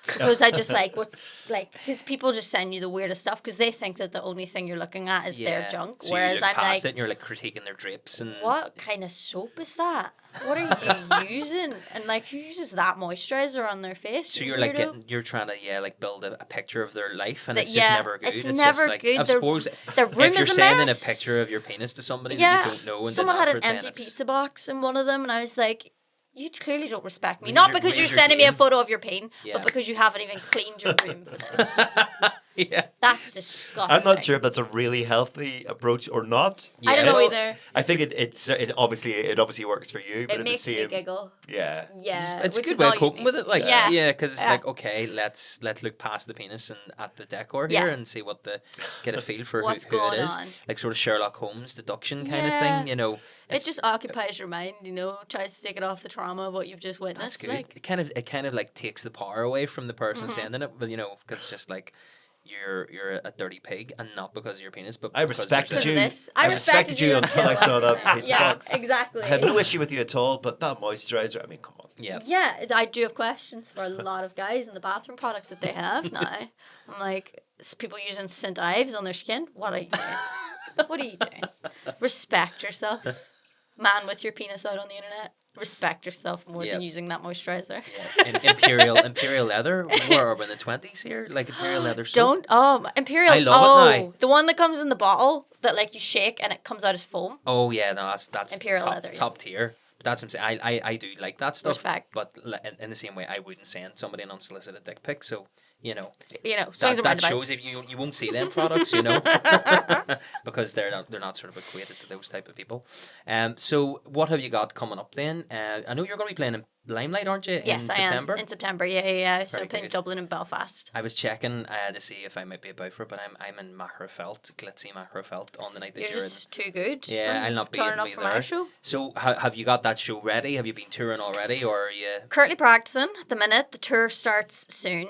S3: Because I just like, because people just send you the weirdest stuff because they think that the only thing you're looking at is their junk.
S1: So
S3: Whereas
S1: you look
S3: I'm
S1: past
S3: like,
S1: it and you're like critiquing their drapes and
S3: what kind of soap is that? What are you using? And like, who uses that moisturizer on their face?
S1: So
S3: you
S1: you're like
S3: weirdo?
S1: you're trying to like build a picture of their life, and
S3: That-
S1: it's just
S3: yeah,
S1: never good.
S3: it's
S1: just
S3: never
S1: like,
S3: good.
S1: I
S3: The-
S1: suppose
S3: the
S1: if
S3: room
S1: you're
S3: is a
S1: sending
S3: mess.
S1: a picture of your penis to somebody
S3: Yeah,
S1: that you don't know, and
S3: someone
S1: didn't
S3: had
S1: ask
S3: an
S1: for it,
S3: empty
S1: then it's-
S3: pizza box in one of them, and I was like, you clearly don't respect me.
S1: Where's
S3: Not
S1: your-
S3: because you're
S1: where's your
S3: sending me a
S1: game?
S3: photo of your pain,
S1: Yeah.
S3: but because you haven't even cleaned your room for this.
S1: Yeah.
S3: That's disgusting.
S5: I'm not sure if that's a really healthy approach or not.
S3: I don't
S1: Yeah.
S3: know either.
S5: I think it obviously works for you, but
S3: It
S5: at
S3: makes
S5: the
S3: me
S5: same,
S3: giggle.
S5: yeah.
S3: Yeah,
S1: It's a
S3: which
S1: good
S3: is
S1: way
S3: all
S1: of
S3: you
S1: coping
S3: need.
S1: with it. Like,
S3: Yeah.
S1: because it's
S3: Yeah.
S1: like, okay, let's look past the penis and at the decor here
S3: Yeah.
S1: and see get a feel for
S3: What's
S1: who it
S3: going
S1: is.
S3: on.
S1: Like sort of Sherlock Holmes deduction kind of
S3: Yeah.
S1: thing, you know.
S3: It just occupies your mind, tries to take it off the trauma of what you've just
S1: That's
S3: witnessed.
S1: good.
S3: Like,
S1: It kind of like takes the power away from the person
S3: Mm-hmm.
S1: sending it, but because it's just like you're a dirty pig, and not because of your penis, but
S5: I
S1: because
S5: respected
S1: there's a-
S5: you.
S3: this. I respected you
S5: until I saw that pizza
S3: yeah,
S5: box.
S3: exactly.
S5: I had no issue with you at all, but that moisturizer, I mean, come on.
S1: Yeah.
S3: Yeah, I do have questions for a lot of guys in the bathroom products that they have now. I'm like, people using St. Ives on their skin? What are you doing? What are you doing? Respect yourself. Man with your penis out on the internet. Respect yourself more
S1: Yep.
S3: than using that moisturizer.
S1: Yeah. Imperial leather. Where are we in the 20s here? Like Imperial leather soap.
S3: Imperial.
S1: I love it now.
S3: The one that comes in the bottle that like you shake and it comes out as foam.
S1: Oh yeah, no, that's
S3: Imperial
S1: top,
S3: leather, yeah.
S1: top tier. But that's what I'm saying. I do like that stuff.
S3: Respect.
S1: But in the same way, I wouldn't send somebody an unsolicited dick pic. So
S3: Swings
S1: that
S3: around
S1: shows if you won't see them products, because they're not sort of equated to those type of people. So what have you got coming up then? I know you're going to be playing in Limelight, aren't you?
S3: Yes,
S1: in
S3: I
S1: September.
S3: am. In September, yeah. So
S1: Very
S3: playing
S1: good.
S3: Dublin and Belfast.
S1: I was checking to see if I might be about for it, but I'm in Maherfelt, glitzy Maherfelt, on the night that
S3: You're
S1: you're in.
S3: just too good.
S1: Yeah,
S3: for
S1: I'll not be
S3: turning
S1: able
S3: up
S1: to be
S3: from
S1: there.
S3: our show.
S1: So have you got that show ready? Have you been touring already, or are you?
S3: Currently practicing at the minute. The tour starts soon,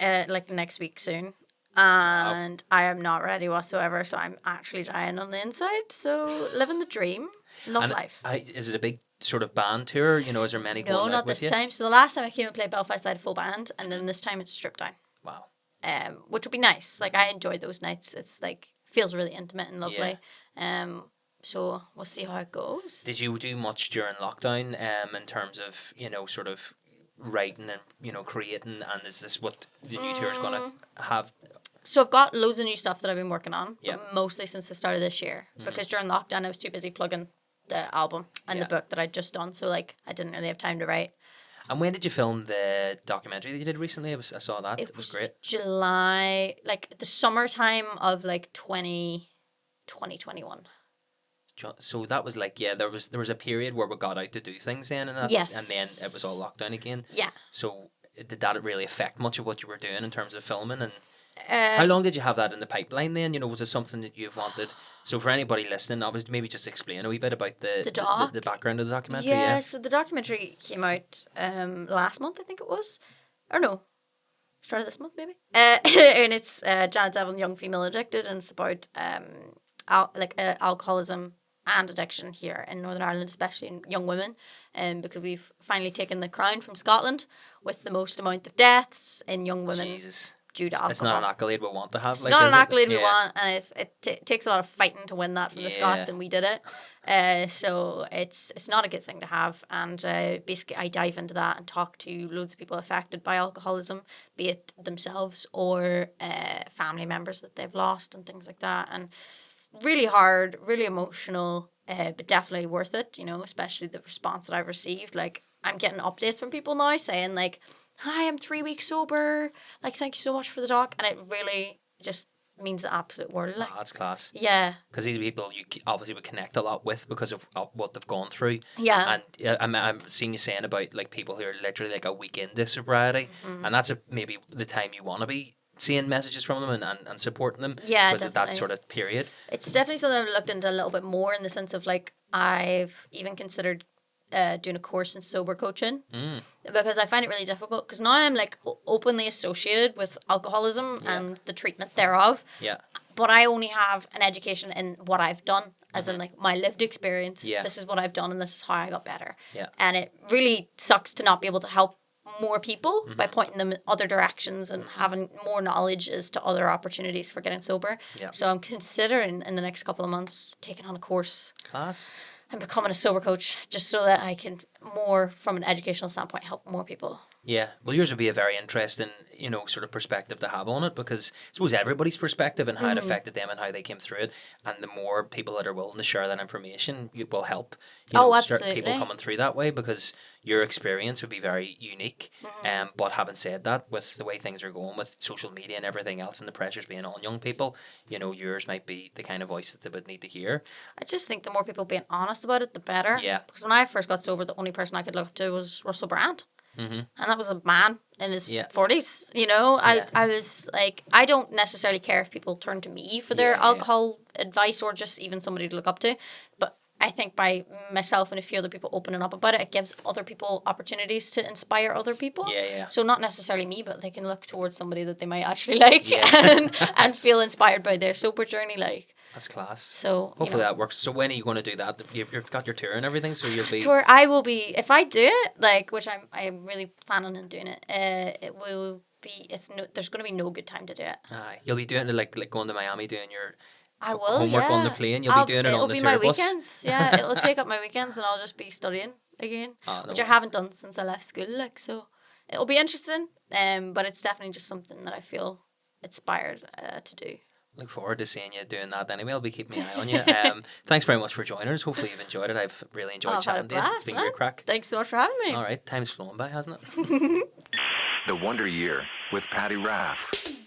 S3: like next week soon. And I am not ready whatsoever, so I'm actually dying on the inside. So living the dream, love
S1: And
S3: life.
S1: is it a big sort of band tour? Is there many
S3: No,
S1: going out
S3: not
S1: with
S3: this
S1: you?
S3: time. So the last time I came and played Belfast, I had a full band, and then this time it's stripped down.
S1: Wow.
S3: Which will be nice. Like I enjoy those nights. It's like feels really intimate and lovely. So we'll see how it goes.
S1: Did you do much during lockdown? In terms of sort of writing and creating, and is this what the new tour is going to have?
S3: So I've got loads of new stuff that I've been working on,
S1: Yeah.
S3: but mostly since the start of this year. Because during lockdown I was too busy plugging the album and the book that I'd just done, so like I didn't really have time to write.
S1: And when did you film the documentary that you did recently? I saw that. It was great.
S3: July, like the summertime of like 2021.
S1: So that was like there was a period where we got out to do things then, and that,
S3: Yes.
S1: and then it was all lockdown again.
S3: Yeah.
S1: So did that really affect much of what you were doing in terms of filming? And how long did you have that in the pipeline then? Was it something that you've wanted? So for anybody listening, obviously maybe just explain a wee bit about the background of the documentary.
S3: Yeah,
S1: Yeah.
S3: so the documentary came out last month, I think it was. Or no, start of this month maybe. And it's Janet Devlin, Young Female Addicted, and it's about alcoholism and addiction here in Northern Ireland, especially in young women, because we've finally taken the crown from Scotland with the most amount of deaths in young women
S1: Jesus.
S3: due to alcohol.
S1: It's not an accolade we want to have.
S3: It's not
S1: is
S3: an
S1: it?
S3: accolade we
S1: Yeah.
S3: want, and it takes a lot of fighting to win that from the Scots, and we did it. So it's not a good thing to have, and basically I dive into that and talk to loads of people affected by alcoholism, be it themselves or family members that they've lost and things like that, and really hard, really emotional, but definitely worth it, especially the response that I've received. Like, I'm getting updates from people now saying like, hi, I'm 3 weeks sober, like, thank you so much for the doc, and it really just means the absolute world. Like,
S1: That's class.
S3: yeah.
S1: Because these people you obviously would connect a lot with because of what they've gone through.
S3: Yeah.
S1: And I'm seeing you saying about like people who are literally like a week into sobriety, and that's maybe the time you want to be seeing messages from them and supporting them.
S3: Yeah,
S1: because of that
S3: definitely.
S1: sort of period.
S3: It's definitely something I've looked into a little bit more, in the sense of like I've even considered doing a course in sober coaching, because I find it really difficult, because now I'm like openly associated with alcoholism and the treatment thereof,
S1: Yeah.
S3: but I only have an education in what I've done, as in like my lived experience.
S1: Yeah.
S3: This is what I've done and this is how I got better.
S1: Yeah.
S3: And it really sucks to not be able to help more people by pointing them in other directions and having more knowledge as to other opportunities for getting sober.
S1: Yeah.
S3: So I'm considering in the next couple of months taking on a course
S1: Class.
S3: and becoming a sober coach, just so that I can more from an educational standpoint, help more people.
S1: Yeah, well, yours would be a very interesting, sort of perspective to have on it, because I suppose everybody's perspective and how it affected them and how they came through it, and the more people that are willing to share that information, it will help.
S3: Absolutely.
S1: People coming through that way, because your experience would be very unique. But having said that, with the way things are going with social media and everything else, and the pressures being on young people, yours might be the kind of voice that they would need to hear.
S3: I just think the more people being honest about it, the better.
S1: Yeah.
S3: Because when I first got sober, the only person I could look up to was Russell Brand. And that was a man in his 40s, I was like, I don't necessarily care if people turn to me for their alcohol advice or just even somebody to look up to, but I think by myself and a few other people opening up about it, it gives other people opportunities to inspire other people. So not necessarily me, but they can look towards somebody that they might actually like and feel inspired by their sober journey, like.
S1: That's class.
S3: So
S1: hopefully that works. So when are you going to do that? You've got your tour and everything, so you'll be.
S3: Tour. I will be, if I do it, like, which I'm really planning on doing it. It will be. There's going to be no good time to do it.
S1: Aye, you'll be doing it like going to Miami, doing your.
S3: I will.
S1: Homework on the plane. You'll be doing it on the tour bus.
S3: It'll be my weekends. Yeah, it'll take up my weekends, and I'll just be studying again, which I haven't done since I left school. Like, so it'll be interesting. But it's definitely just something that I feel inspired to do.
S1: Look forward to seeing you doing that anyway. I'll be keeping my eye on you. Thanks very much for joining us. Hopefully you've enjoyed it. I've really enjoyed chatting to you. It's been great crack.
S3: Thanks so much for having me.
S1: All right, time's flown by, hasn't it?
S6: The Wonder Year with Paddy Raff.